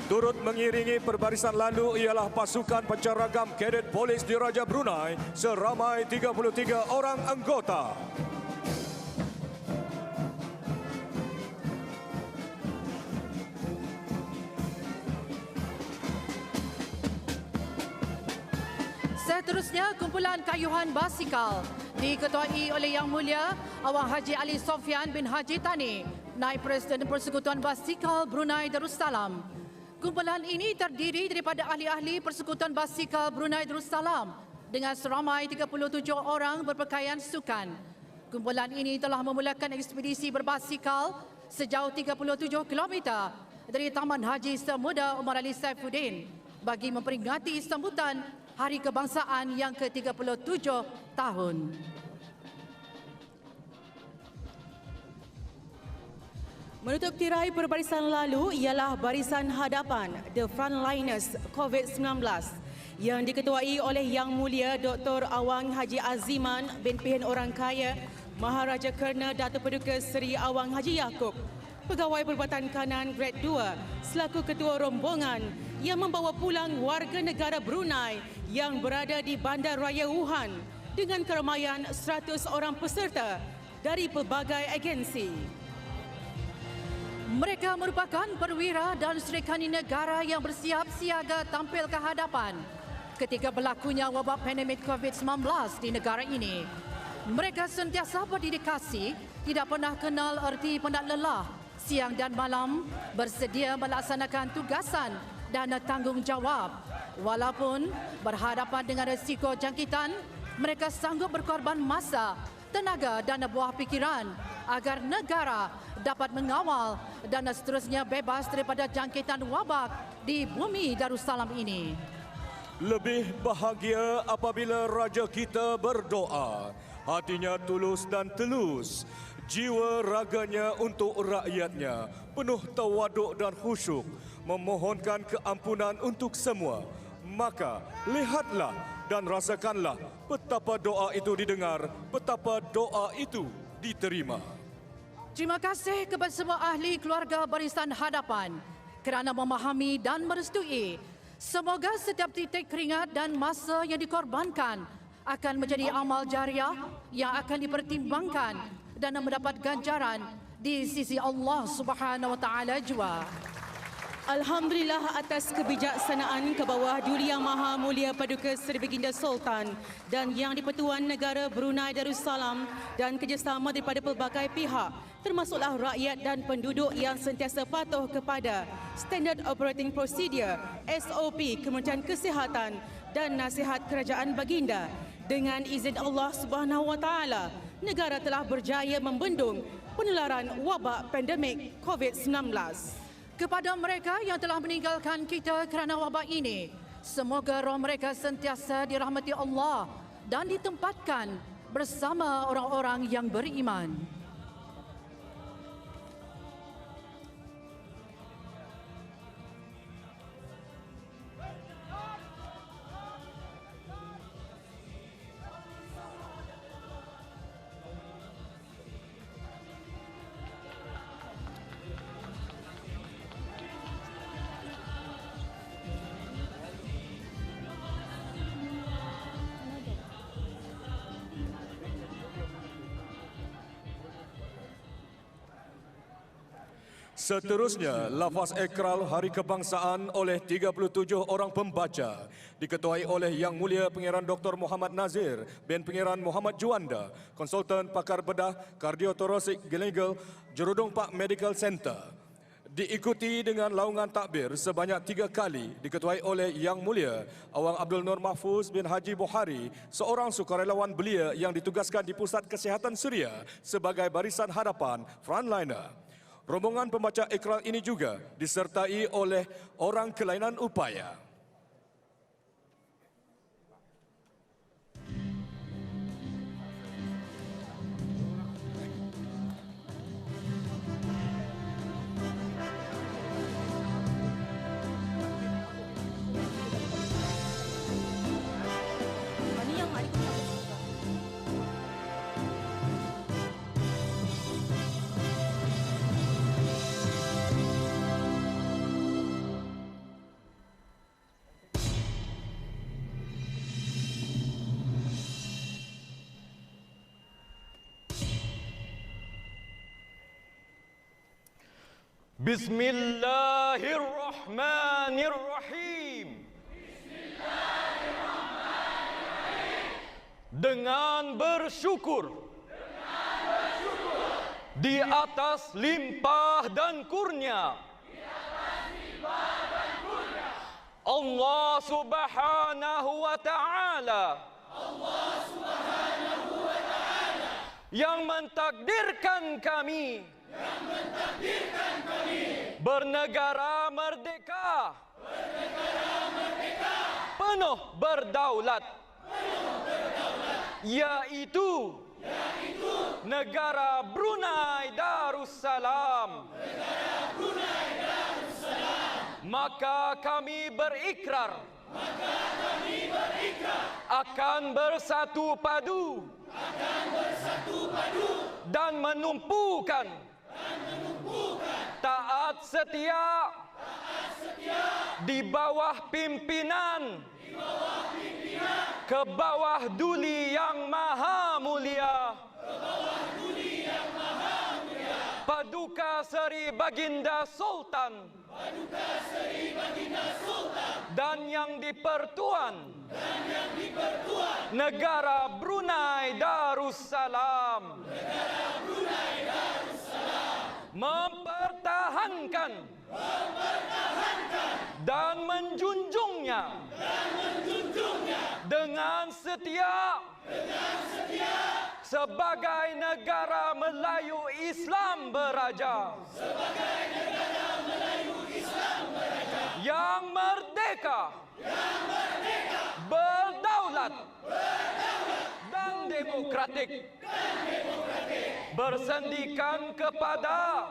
Speaker 3: Turut mengiringi perbarisan lalu ialah pasukan penceragam Kadet Polis Diraja Brunei seramai 33 orang anggota.
Speaker 5: Seterusnya, kumpulan kayuhan basikal diketuai oleh Yang Mulia Awang Haji Ali Sofyan bin Haji Tani, Naib Presiden Persekutuan Basikal Brunei Darussalam. Kumpulan ini terdiri daripada ahli-ahli Persekutuan Basikal Brunei Darussalam dengan seramai 37 orang berpakaian sukan. Kumpulan ini telah memulakan ekspedisi berbasikal sejauh 37 km dari Taman Haji Semuda Omar Ali Saifuddin bagi memperingati sambutan Hari Kebangsaan yang ke-37 tahun.
Speaker 6: Menutup tirai perbarisan lalu ialah barisan hadapan The Frontliners COVID-19 yang diketuai oleh Yang Mulia Dr. Awang Haji Aziman bin Pihin Orang Kaya Maharaja Kerna Datuk Paduka Seri Awang Haji Yaakob, Pegawai Perubatan Kanan Grade 2 selaku Ketua Rombongan yang membawa pulang warga negara Brunei yang berada di Bandar Raya Wuhan dengan keramaian 100 orang peserta dari pelbagai agensi.
Speaker 5: Mereka merupakan perwira dan serikani negara yang bersiap siaga tampil ke hadapan ketika berlakunya wabak pandemik COVID-19 di negara ini. Mereka sentiasa berdedikasi, tidak pernah kenal erti penat lelah, siang dan malam bersedia melaksanakan tugasan dan tanggungjawab. Walaupun berhadapan dengan risiko jangkitan, mereka sanggup berkorban masa, tenaga dan buah pikiran agar negara dapat mengawal dan seterusnya bebas daripada jangkitan wabak di bumi Darussalam ini.
Speaker 3: Lebih bahagia apabila Raja kita berdoa Hatinya tulus dan telus, jiwa raganya untuk rakyatnya, penuh tawaduk dan khusyuk, memohonkan keampunan untuk semua. Maka lihatlah dan rasakanlah betapa doa itu didengar, betapa doa itu diterima.
Speaker 5: Terima kasih kepada semua ahli keluarga Barisan Hadapan kerana memahami dan merestui. Semoga setiap titik keringat dan masa yang dikorbankan akan menjadi amal jariah yang akan dipertimbangkan dan mendapat ganjaran di sisi Allah Subhanahu Wa Taala jua.
Speaker 6: Alhamdulillah atas kebijaksanaan ke bawah Duli Yang Maha Mulia Paduka Seri Baginda Sultan dan Yang di-Pertuan Negara Brunei Darussalam dan kerjasama daripada pelbagai pihak, termasuklah rakyat dan penduduk yang sentiasa patuh kepada Standard Operating Procedure SOP Kementerian Kesihatan dan nasihat Kerajaan Baginda. Dengan izin Allah Subhanahu Wa Taala, negara telah berjaya membendung penularan wabak pandemik COVID-19.
Speaker 5: Kepada mereka yang telah meninggalkan kita kerana wabak ini, semoga roh mereka sentiasa dirahmati Allah dan ditempatkan bersama orang-orang yang beriman.
Speaker 3: Seterusnya, lafaz ikrar Hari Kebangsaan oleh 37 orang pembaca diketuai oleh Yang Mulia Pangeran Dr. Muhammad Nazir bin Pangeran Muhammad Juanda, Konsultan Pakar Bedah Kardiotorasik Gleneagles, Jurudong Park Medical Center. Diikuti dengan laungan takbir sebanyak 3 kali diketuai oleh Yang Mulia Awang Abdul Nur Mahfuz bin Haji Buhari, seorang sukarelawan belia yang ditugaskan di Pusat Kesihatan Suria sebagai Barisan Hadapan Frontliner. Rombongan pembaca ikrar ini juga disertai oleh orang kelainan upaya.
Speaker 8: Bismillahirrahmanirrahim. Dengan bersyukur di atas limpah dan kurnia Allah Subhanahu wa Ta'ala yang mentakdirkan kami bernegara merdeka, penuh berdaulat, yaitu negara Brunei Darussalam. Maka kami berikrar akan bersatu padu dan menumpukan taat setia di bawah pimpinan ke bawah Duli Yang Maha Mulia Paduka Seri Baginda Sultan dan Yang di-Pertuan Negara Brunei Darussalam mempertahankan dan menjunjungnya dengan setia sebagai negara Melayu Islam beraja yang merdeka, berdaulat dan demokratis. demokratik, bersendikan kepada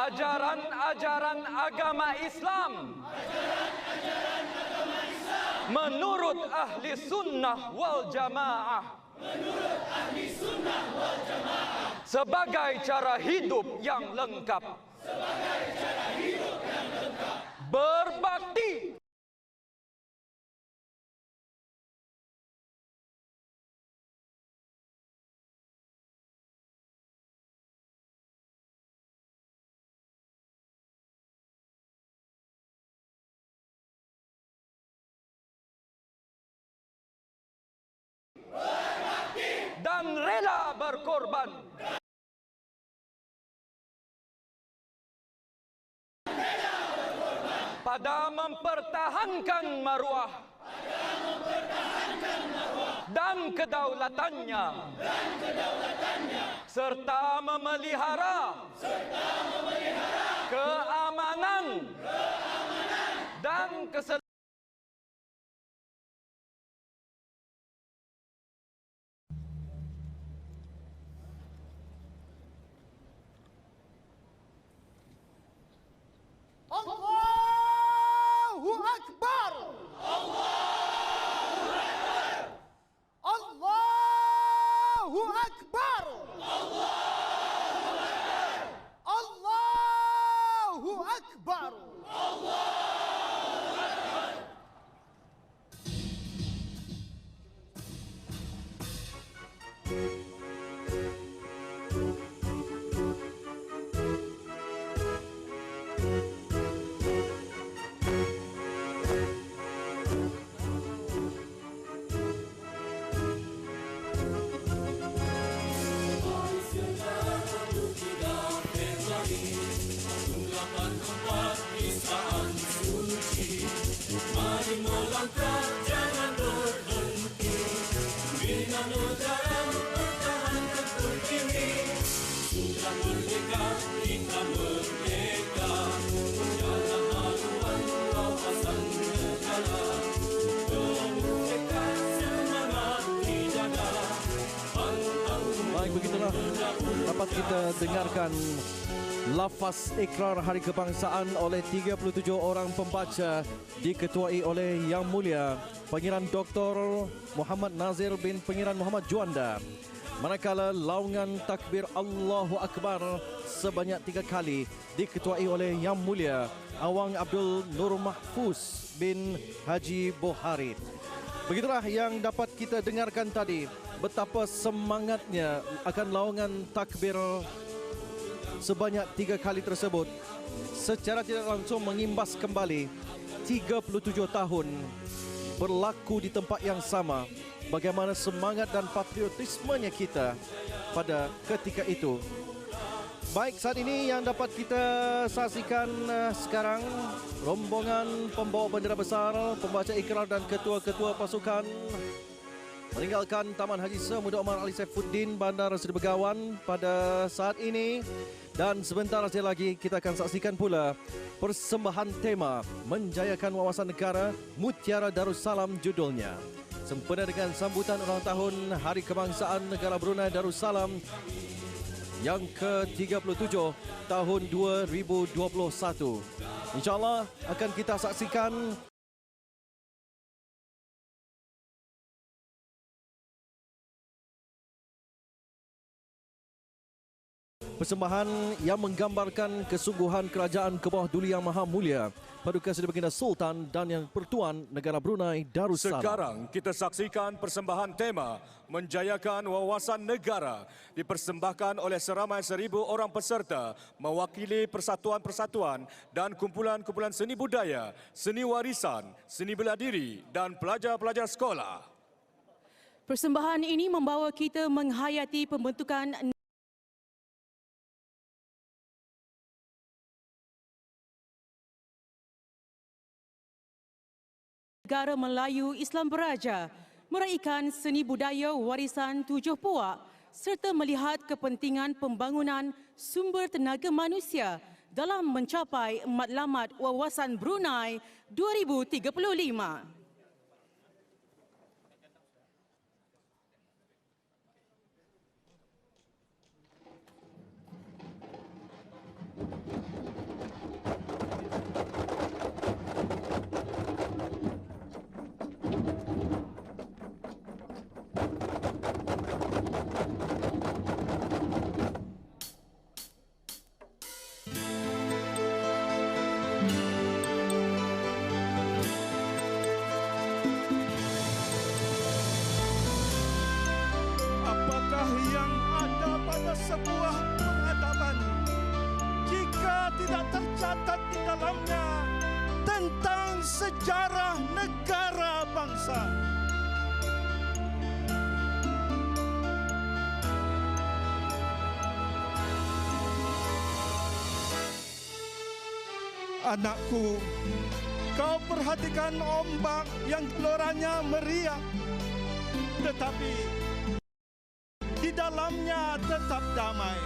Speaker 8: ajaran-ajaran agama Islam menurut ahli sunnah wal jamaah sebagai cara hidup yang lengkap, berbakti dan rela berkorban pada mempertahankan maruah dan kedaulatannya serta memelihara keamanan dan keselamatan
Speaker 9: Allahu Akbar. Allahu Akbar. Allahu Akbar. Allahu Akbar. Allahu Akbar.
Speaker 1: Baik, begitulah dapat kita dengarkan lafaz ikrar Hari Kebangsaan oleh 37 orang pembaca diketuai oleh Yang Mulia Pangeran Dr. Muhammad Nazir bin Pangeran Muhammad Juanda. Manakala laungan takbir Allahu Akbar sebanyak 3 kali diketuai oleh Yang Mulia Awang Abdul Nur Mahfuz bin Haji Bohari. Begitulah yang dapat kita dengarkan tadi, betapa semangatnya akan laungan takbir sebanyak 3 kali tersebut secara tidak langsung mengimbas kembali 37 tahun berlaku di tempat yang sama, bagaimana semangat dan patriotismenya kita pada ketika itu. Baik, saat ini yang dapat kita saksikan sekarang, rombongan pembawa bendera besar, pembaca ikrar dan ketua-ketua pasukan meninggalkan Taman Haji Semuda Omar Ali Saifuddin, Bandar Seri Begawan pada saat ini. Dan sebentar saja lagi kita akan saksikan pula persembahan tema Menjayakan Wawasan Negara Mutiara Darussalam judulnya. Sempena dengan sambutan ulang tahun Hari Kebangsaan Negara Brunei Darussalam yang ke-37 tahun 2021. InsyaAllah akan kita saksikan persembahan yang menggambarkan kesungguhan Kerajaan ke bawah Duli Yang Maha Mulia Paduka Seri Baginda Sultan dan Yang Pertuan Negara Brunei Darussalam.
Speaker 3: Sekarang kita saksikan persembahan tema Menjayakan Wawasan Negara dipersembahkan oleh seramai 1,000 orang peserta mewakili persatuan-persatuan dan kumpulan-kumpulan seni budaya, seni warisan, seni bela diri dan pelajar-pelajar sekolah.
Speaker 6: Persembahan ini membawa kita menghayati pembentukan Negara Melayu Islam Beraja, meraihkan seni budaya warisan 7 puak serta melihat kepentingan pembangunan sumber tenaga manusia dalam mencapai Matlamat Wawasan Brunei 2035.
Speaker 9: Anakku, kau perhatikan ombak yang geloranya meriah, tetapi di dalamnya tetap damai.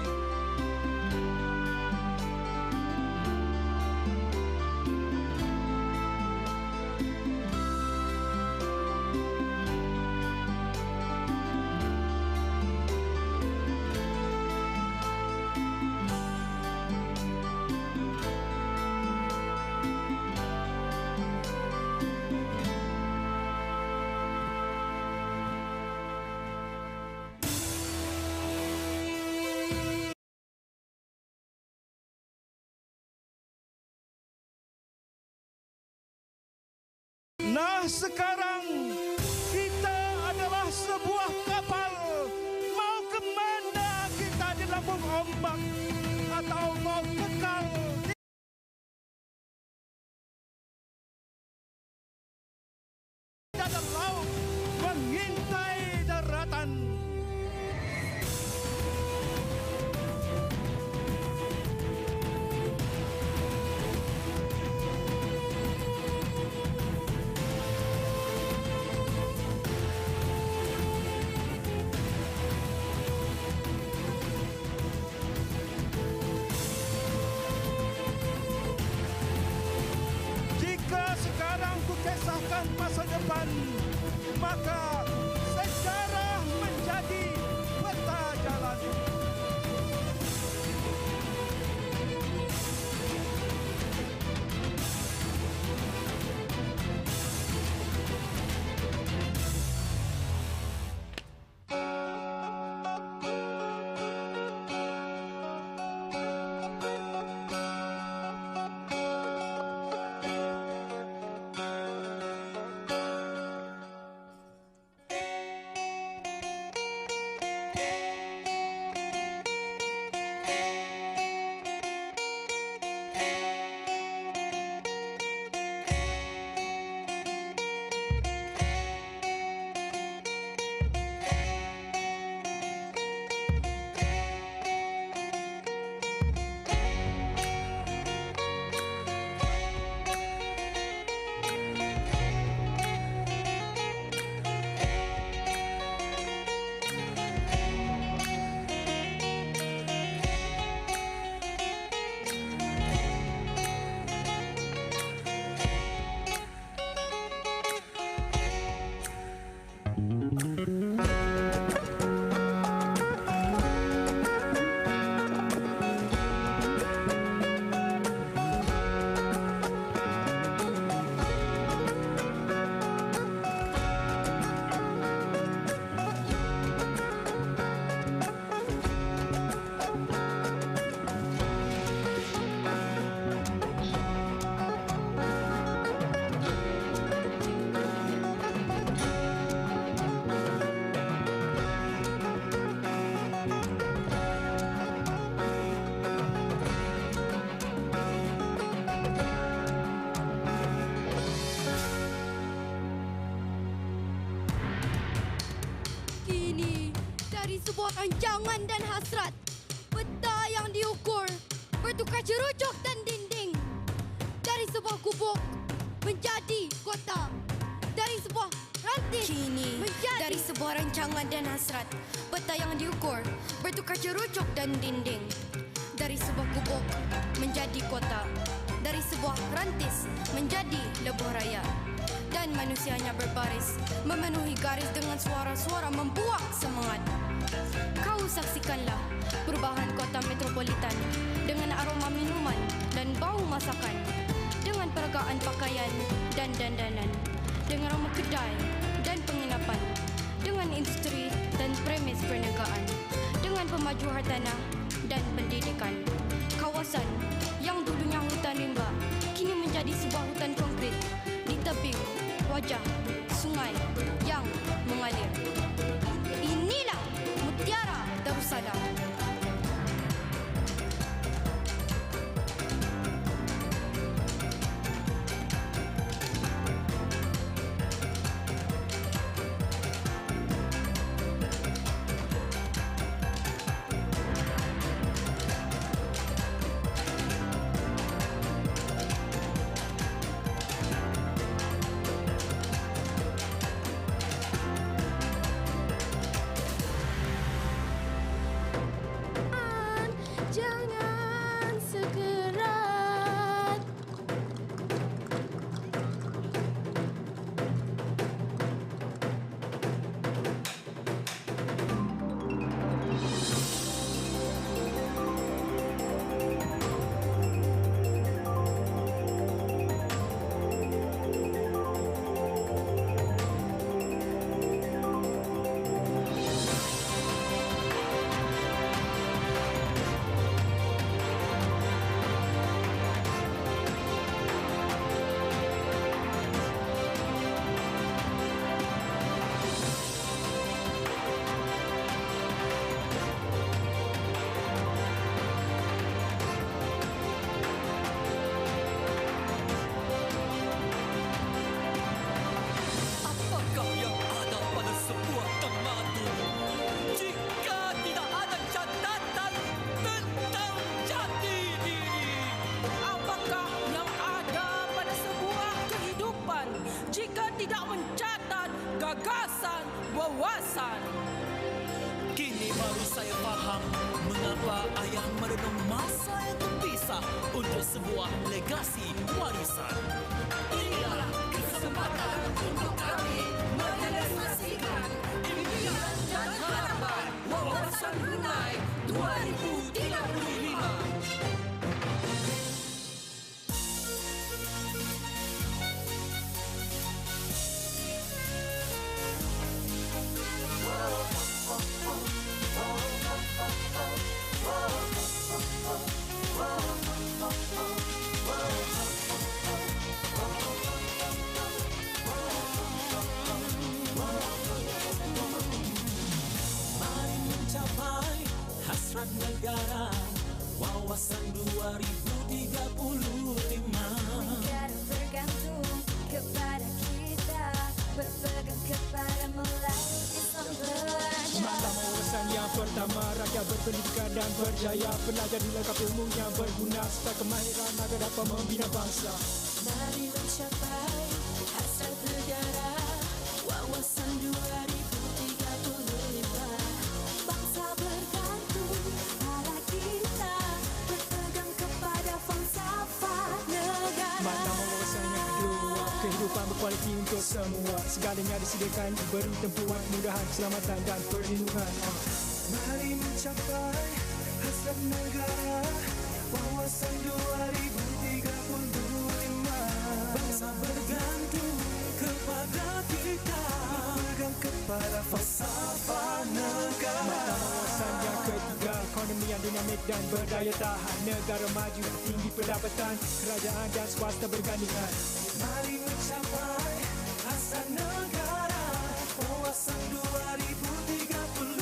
Speaker 9: Nah, sekarang kita adalah sebuah kapal. Mau ke mana kita di lambung ombak, atau mau kekal di dalam laut mengintai daratan? Sekarang ku kisahkan masa depan, maka sejarah menjadi peta jalan.
Speaker 7: Sebuah rancangan dan hasrat, peta yang diukur bertukar cerucuk dan dinding. Dari sebuah gubuk menjadi kota, dari sebuah rantis
Speaker 10: kini
Speaker 7: menjadi
Speaker 10: dari sebuah rancangan dan hasrat, peta yang diukur bertukar cerucuk dan dinding. Dari sebuah gubuk menjadi kota, dari sebuah rantis menjadi lebuh raya. Dan manusianya berbaris memenuhi garis dengan suara-suara membuak semangat. Kau saksikanlah perubahan kota metropolitan dengan aroma minuman dan bau masakan, dengan peragaan pakaian dan dandanan, dengan rumah kedai dan penginapan, dengan industri dan premis perniagaan, dengan pemaju hartanah dan pendidikan. Kawasan yang dulunya hutan rimba kini menjadi sebuah hutan konkret di tebing wajah sungai yang mengalir. Inilah Mutiara Darussalam.
Speaker 6: kawasan.
Speaker 11: Kini baru saya faham mengapa ayah merenung masa yang terpisah untuk sebuah legasi warisan. Inilah kesempatan untuk kami merealisasikan impian dan harapan wawasan Brunei 2035. Mari mencapai hasrat negara wawasan 2035.
Speaker 12: Negara bergantung kepada kita, berpegang kepada mulai Islam belajar.
Speaker 13: Malam wawasan yang pertama, rakyat berpendidikan dan berjaya, pelajar dilengkapi ilmu yang berguna serta kemahiran agar dapat membina bangsa.
Speaker 12: Mari mencapai hasrat negara wawasan 2035. Bangsa bergantung pada kita, berpegang kepada falsafah negara.
Speaker 13: Malam wawasan yang kedua, kehidupan berkualiti untuk semua, segalanya disediakan, diberi tempuan, kemudahan, keselamatan dan perlindungan.
Speaker 9: Mari mencapai hasrat negara wawasan 2035.
Speaker 11: Bangsa bergantung kepada kita,
Speaker 9: berpegang kepada falsafah negara.
Speaker 13: Malam wawasan yang ketiga, ekonomi yang dinamik dan berdaya tahan, negara maju, tinggi pendapatan, kerajaan dan swasta bergandingan.
Speaker 9: Mari mencapai hasrat negara wawasan 2035.
Speaker 1: Tu.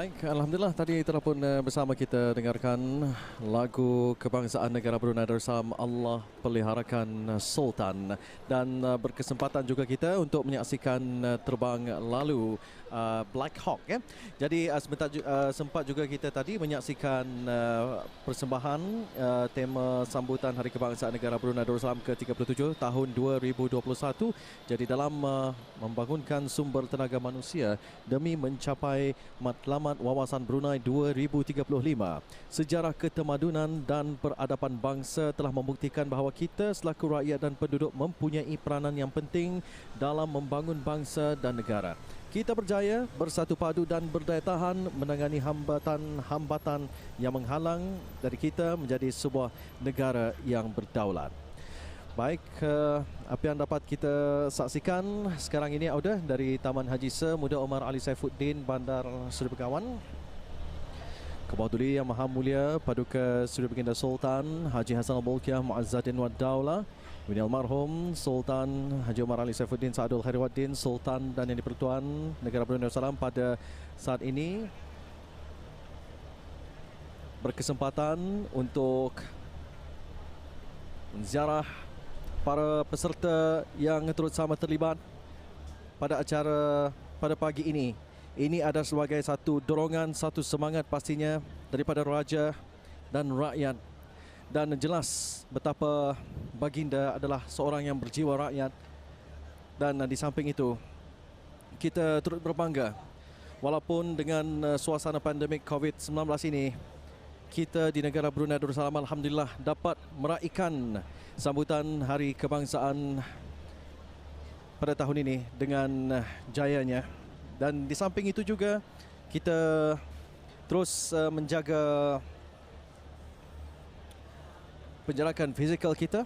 Speaker 1: Baik, Alhamdulillah tadi telah pun bersama kita dengarkan lagu kebangsaan negara Brunei Darussalam, Allah Peliharakan Sultan, dan berkesempatan juga kita untuk menyaksikan terbang lalu Black Hawk. Jadi sempat juga kita tadi menyaksikan persembahan tema sambutan Hari Kebangsaan Negara Brunei Darussalam ke-37 tahun 2021. Jadi dalam membangunkan sumber tenaga manusia demi mencapai matlamat wawasan Brunei 2035. Sejarah ketemadunan dan peradaban bangsa telah membuktikan bahawa kita selaku rakyat dan penduduk mempunyai peranan yang penting dalam membangun bangsa dan negara. Kita berjaya bersatu padu dan berdaya tahan menangani hambatan-hambatan yang menghalang dari kita menjadi sebuah negara yang berdaulat. Baik, apa yang dapat kita saksikan sekarang ini dari Taman Haji Semuda Omar Ali Saifuddin, Bandar Seri Begawan. Ke bawah Duli Yang Maha Mulia Paduka Suri Baginda Sultan Haji Hassanal Bolkiah Mu'azzaddin Wad Daulah, Bini Almarhum Sultan Haji Omar Ali Saifuddin Sa'adul Khairuddin, Sultan dan Yang di-Pertuan Negara Brunei Darussalam pada saat ini berkesempatan untuk menziarah para peserta yang turut sama terlibat pada acara pada pagi ini. Ini adalah sebagai satu dorongan, satu semangat pastinya daripada raja dan rakyat. Dan jelas betapa baginda adalah seorang yang berjiwa rakyat. Dan di samping itu, kita turut berbangga walaupun dengan suasana pandemik COVID-19 ini, kita di negara Brunei Darussalam alhamdulillah dapat meraihkan sambutan Hari Kebangsaan pada tahun ini dengan jayanya. Dan di samping itu juga kita terus menjaga penjarakan fizikal kita.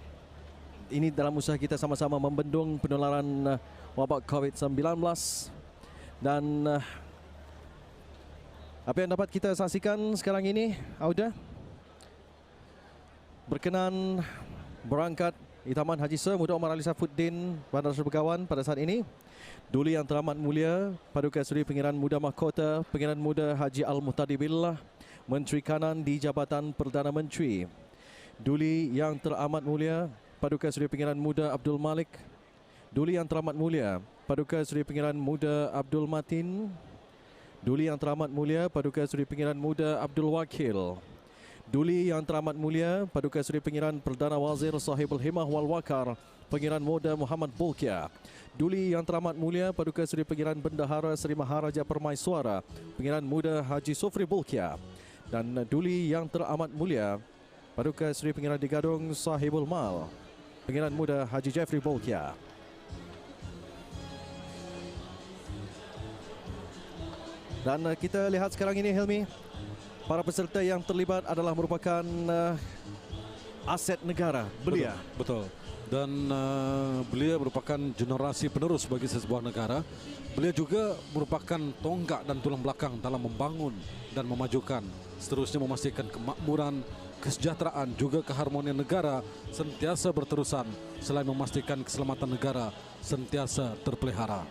Speaker 1: Ini dalam usaha kita sama-sama membendung penularan wabak COVID-19. Dan apa yang dapat kita saksikan sekarang ini, Auda, berkenan berangkat di Taman Haji Semuda Omar Ali Saifuddin, Bandar Seri Begawan pada saat ini. Duli Yang Teramat Mulia Paduka Seri Pengiran Muda Mahkota Pengiran Muda Haji Al-Muhtadi Billah, Menteri Kanan di Jabatan Perdana Menteri. Duli Yang Teramat Mulia Paduka Seri Pengiran Muda Abdul Malik. Duli Yang Teramat Mulia Paduka Seri Pengiran Muda Abdul Matin. Duli Yang Teramat Mulia Paduka Seri Pengiran Muda Abdul Wakil. Duli Yang Teramat Mulia Paduka Seri Pengiran Perdana Wazir Sahibul Himah wal Wakar Pengiran Muda Muhammad Bolkiah. Duli Yang Teramat Mulia Paduka Seri Pengiran Bendahara Seri Maharaja Permaiswara Pengiran Muda Haji Sofri Bolkiah. Dan Duli Yang Teramat Mulia Paduka Seri Pengiran di Gadung Sahibul Mal Pengiran Muda Haji Jeffrey Bolkiah. Dan kita lihat sekarang ini, Helmi, para peserta yang terlibat adalah merupakan aset negara belia.
Speaker 2: Betul. Dan belia merupakan generasi penerus bagi sebuah negara. Belia juga merupakan tonggak dan tulang belakang dalam membangun dan memajukan, seterusnya memastikan kemakmuran, kesejahteraan juga keharmonian negara sentiasa berterusan, selain memastikan keselamatan negara sentiasa terpelihara.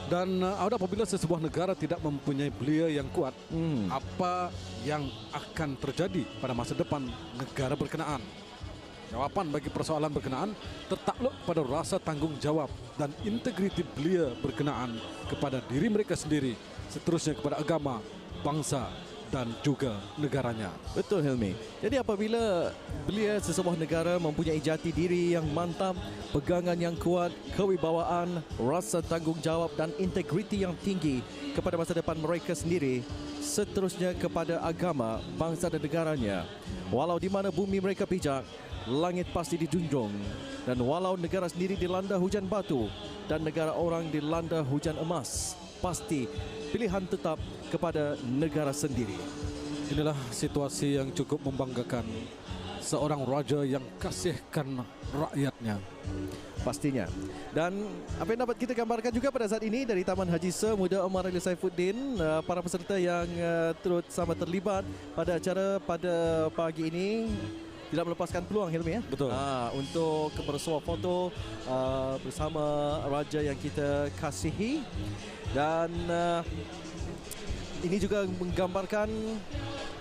Speaker 2: Dan apabila sebuah negara tidak mempunyai belia yang kuat, apa yang akan terjadi pada masa depan negara berkenaan? Jawapan bagi persoalan berkenaan tertakluk pada rasa tanggung jawab dan integriti belia berkenaan kepada diri mereka sendiri, seterusnya kepada agama, bangsa dan juga negaranya.
Speaker 1: Betul, Helmi. Jadi apabila belia sesebuah negara mempunyai jati diri yang mantap, pegangan yang kuat, kewibawaan, rasa tanggungjawab dan integriti yang tinggi kepada masa depan mereka sendiri, seterusnya kepada agama, bangsa dan negaranya. Walau di mana bumi mereka pijak, langit pasti dijunjung. Dan walau negara sendiri dilanda hujan batu dan negara orang dilanda hujan emas, pasti pilihan tetap kepada negara sendiri.
Speaker 2: Inilah situasi yang cukup membanggakan. Seorang raja yang kasihkan rakyatnya.
Speaker 1: Pastinya. Dan apa yang dapat kita gambarkan juga pada saat ini dari Taman Haji Semuda Omar Ali Saifuddin, para peserta yang turut sama terlibat pada acara pada pagi ini tidak melepaskan peluang, Hilmi, ya?
Speaker 2: Betul.
Speaker 1: Untuk bersuah foto bersama raja yang kita kasihi. Dan ini juga menggambarkan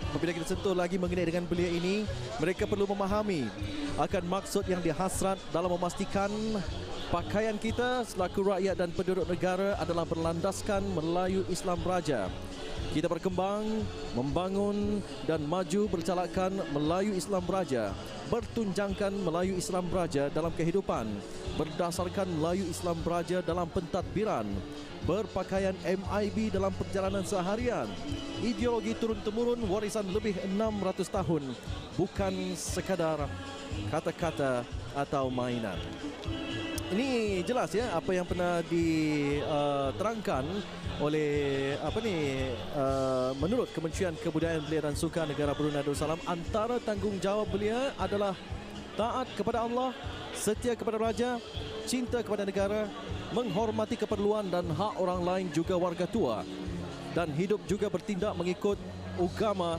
Speaker 1: apabila kita sentuh lagi mengenai dengan belia ini, mereka perlu memahami akan maksud yang dihasrat dalam memastikan pakaian kita selaku rakyat dan penduduk negara adalah berlandaskan Melayu Islam Raja. Kita berkembang, membangun dan maju bercalakan Melayu Islam Raja, bertunjangkan Melayu Islam Raja dalam kehidupan, berdasarkan Melayu Islam Raja dalam pentadbiran, berpakaian MIB dalam perjalanan seharian. Ideologi turun-temurun warisan lebih 600 tahun, bukan sekadar kata-kata atau mainan. Ini jelas ya apa yang pernah diterangkan oleh menurut Kementerian Kebudayaan Belia dan Sukan Negara Brunei Darussalam, antara tanggungjawab belia adalah taat kepada Allah, setia kepada raja, cinta kepada negara, menghormati keperluan dan hak orang lain juga warga tua, dan hidup juga bertindak mengikut agama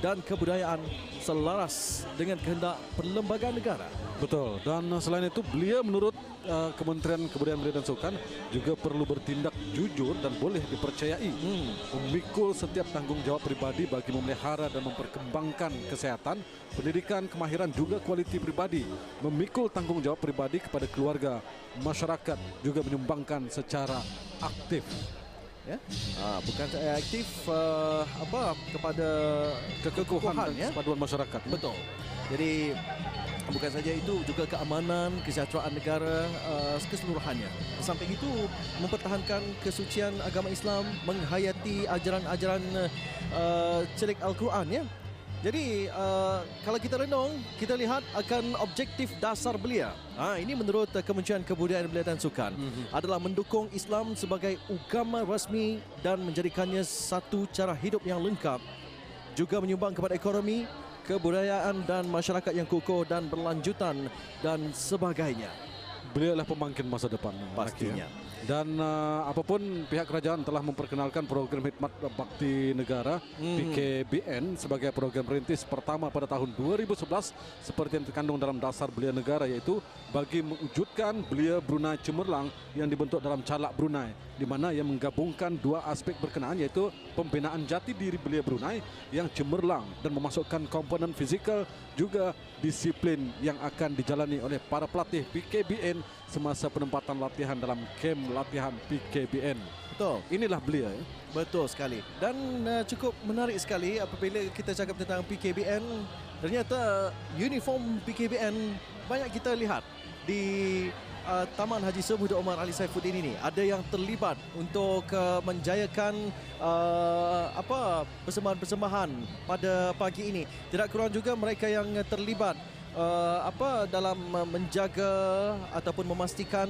Speaker 1: dan kebudayaan selaras dengan kehendak perlembagaan negara.
Speaker 2: Betul. Dan selain itu, belia menurut Kementerian Kebudayaan Belia dan Sukan juga perlu bertindak jujur dan boleh dipercayai, memikul setiap tanggung jawab pribadi bagi memelihara dan memperkembangkan kesehatan, pendidikan, kemahiran juga kualiti pribadi, memikul tanggung jawab pribadi kepada keluarga, masyarakat, juga menyumbangkan secara aktif.
Speaker 1: Ya, bukan saya aktif kepada
Speaker 2: kekukuhan dan
Speaker 1: ya?
Speaker 2: Kesatuan masyarakat.
Speaker 1: Betul. Jadi bukan saja itu, juga keamanan, kesejahteraan negara keseluruhannya. Di samping itu, mempertahankan kesucian agama Islam, menghayati ajaran-ajaran celik Al-Quran ya. Jadi kalau kita renung, kita lihat akan objektif dasar belia. Ini menurut Kementerian Kebudayaan Belia dan Sukan adalah mendukung Islam sebagai agama rasmi dan menjadikannya satu cara hidup yang lengkap, juga menyumbang kepada ekonomi, kebudayaan dan masyarakat yang kukuh dan berlanjutan dan sebagainya.
Speaker 2: Beliau adalah pemangkin masa depan
Speaker 1: pastinya.
Speaker 2: Dan apapun, pihak kerajaan telah memperkenalkan program Khidmat Bakti Negara PKBN sebagai program perintis pertama pada tahun 2011 seperti yang terkandung dalam dasar belia negara, yaitu bagi mewujudkan belia Brunei Cemerlang yang dibentuk dalam Calak Brunei, di mana ia menggabungkan dua aspek berkenaan, yaitu pembinaan jati diri belia Brunei yang cemerlang dan memasukkan komponen fizikal juga disiplin yang akan dijalani oleh para pelatih PKBN semasa penempatan latihan dalam kem latihan PKBN.
Speaker 1: Betul.
Speaker 2: Inilah belia ya.
Speaker 1: Betul sekali. Dan cukup menarik sekali apabila kita cakap tentang PKBN, ternyata uniform PKBN banyak kita lihat di Taman Haji Semuda Omar Ali Saifuddin ini. Ada yang terlibat untuk menjayakan persembahan-persembahan pada pagi ini. Tidak kurang juga mereka yang terlibat dalam menjaga ataupun memastikan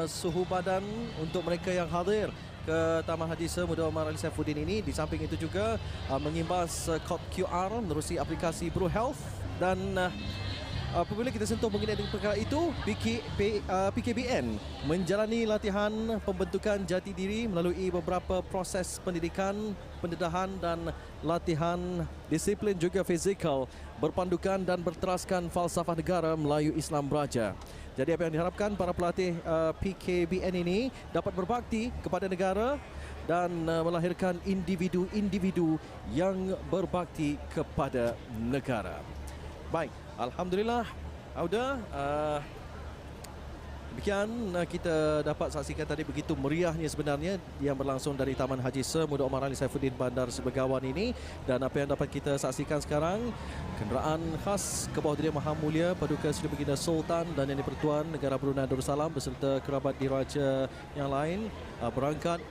Speaker 1: suhu badan untuk mereka yang hadir ke Taman Haji Semuda Omar Ali Saifuddin ini. Di samping itu juga mengimbas kod QR menerusi aplikasi Bro Health. Dan apabila kita sentuh mengenai perkara itu, PKBN menjalani latihan pembentukan jati diri melalui beberapa proses pendidikan, pendedahan dan latihan disiplin juga fizikal, berpandukan dan berteraskan falsafah negara Melayu Islam Raja. Jadi apa yang diharapkan para pelatih PKBN ini dapat berbakti kepada negara dan melahirkan individu-individu yang berbakti kepada negara. Baik, alhamdulillah, Auda, demikian kita dapat saksikan tadi begitu meriahnya sebenarnya yang berlangsung dari Taman Haji Semuda Omar Ali Saifuddin Bandar Sebegawan ini. Dan apa yang dapat kita saksikan sekarang, kenderaan khas ke bawah Diri Maha Mulia Paduka Seri Baginda Sultan dan Yang di-Pertuan Negara Brunei Darussalam beserta kerabat diraja yang lain berangkat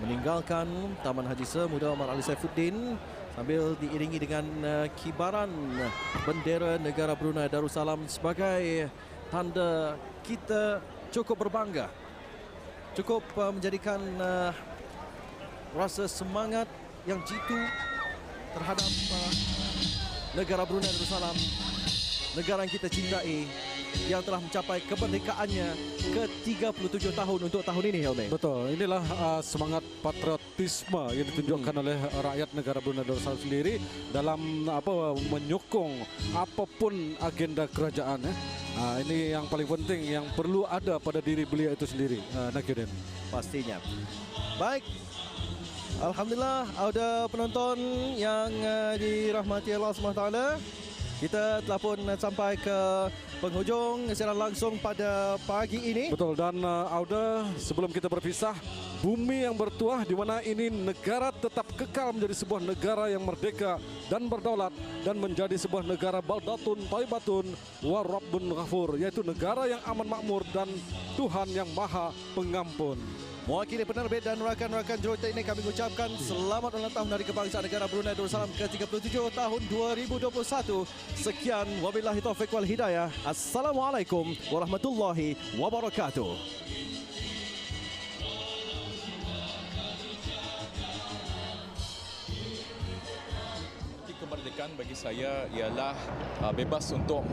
Speaker 1: meninggalkan Taman Haji Semuda Omar Ali Saifuddin sambil diiringi dengan kibaran bendera negara Brunei Darussalam sebagai tanda kita cukup berbangga, cukup menjadikan rasa semangat yang jitu terhadap negara Brunei Darussalam, negara yang kita cintai, yang telah mencapai kemerdekaannya ke-37 tahun untuk tahun ini, Helmi.
Speaker 2: Betul, inilah semangat patriotisme yang ditunjukkan oleh rakyat negara Brunei Darussalam sendiri dalam menyokong apapun agenda kerajaan ya. Ini yang paling penting yang perlu ada pada diri beliau itu sendiri, Nakiuddin.
Speaker 1: Pastinya. Baik, Alhamdulillah, ada penonton yang dirahmati Allah SWT. Kita telah pun sampai ke penghujung siaran langsung pada pagi ini.
Speaker 2: Betul, dan Auda, sebelum kita berpisah, bumi yang bertuah di mana ini negara tetap kekal menjadi sebuah negara yang merdeka dan berdaulat dan menjadi sebuah negara baldatun thayyibatun wa rabbun ghafur, yaitu negara yang aman makmur dan Tuhan yang Maha Pengampun.
Speaker 1: Mewakili penerbit dan rakan-rakan jurutera ini, kami mengucapkan selamat ulang tahun Hari Kebangsaan Negara Brunei Darussalam ke-37 tahun 2021. Sekian, wabillahi taufiq wal hidayah. Assalamualaikum warahmatullahi wabarakatuh.
Speaker 14: Kemerdekaan bagi saya ialah bebas untuk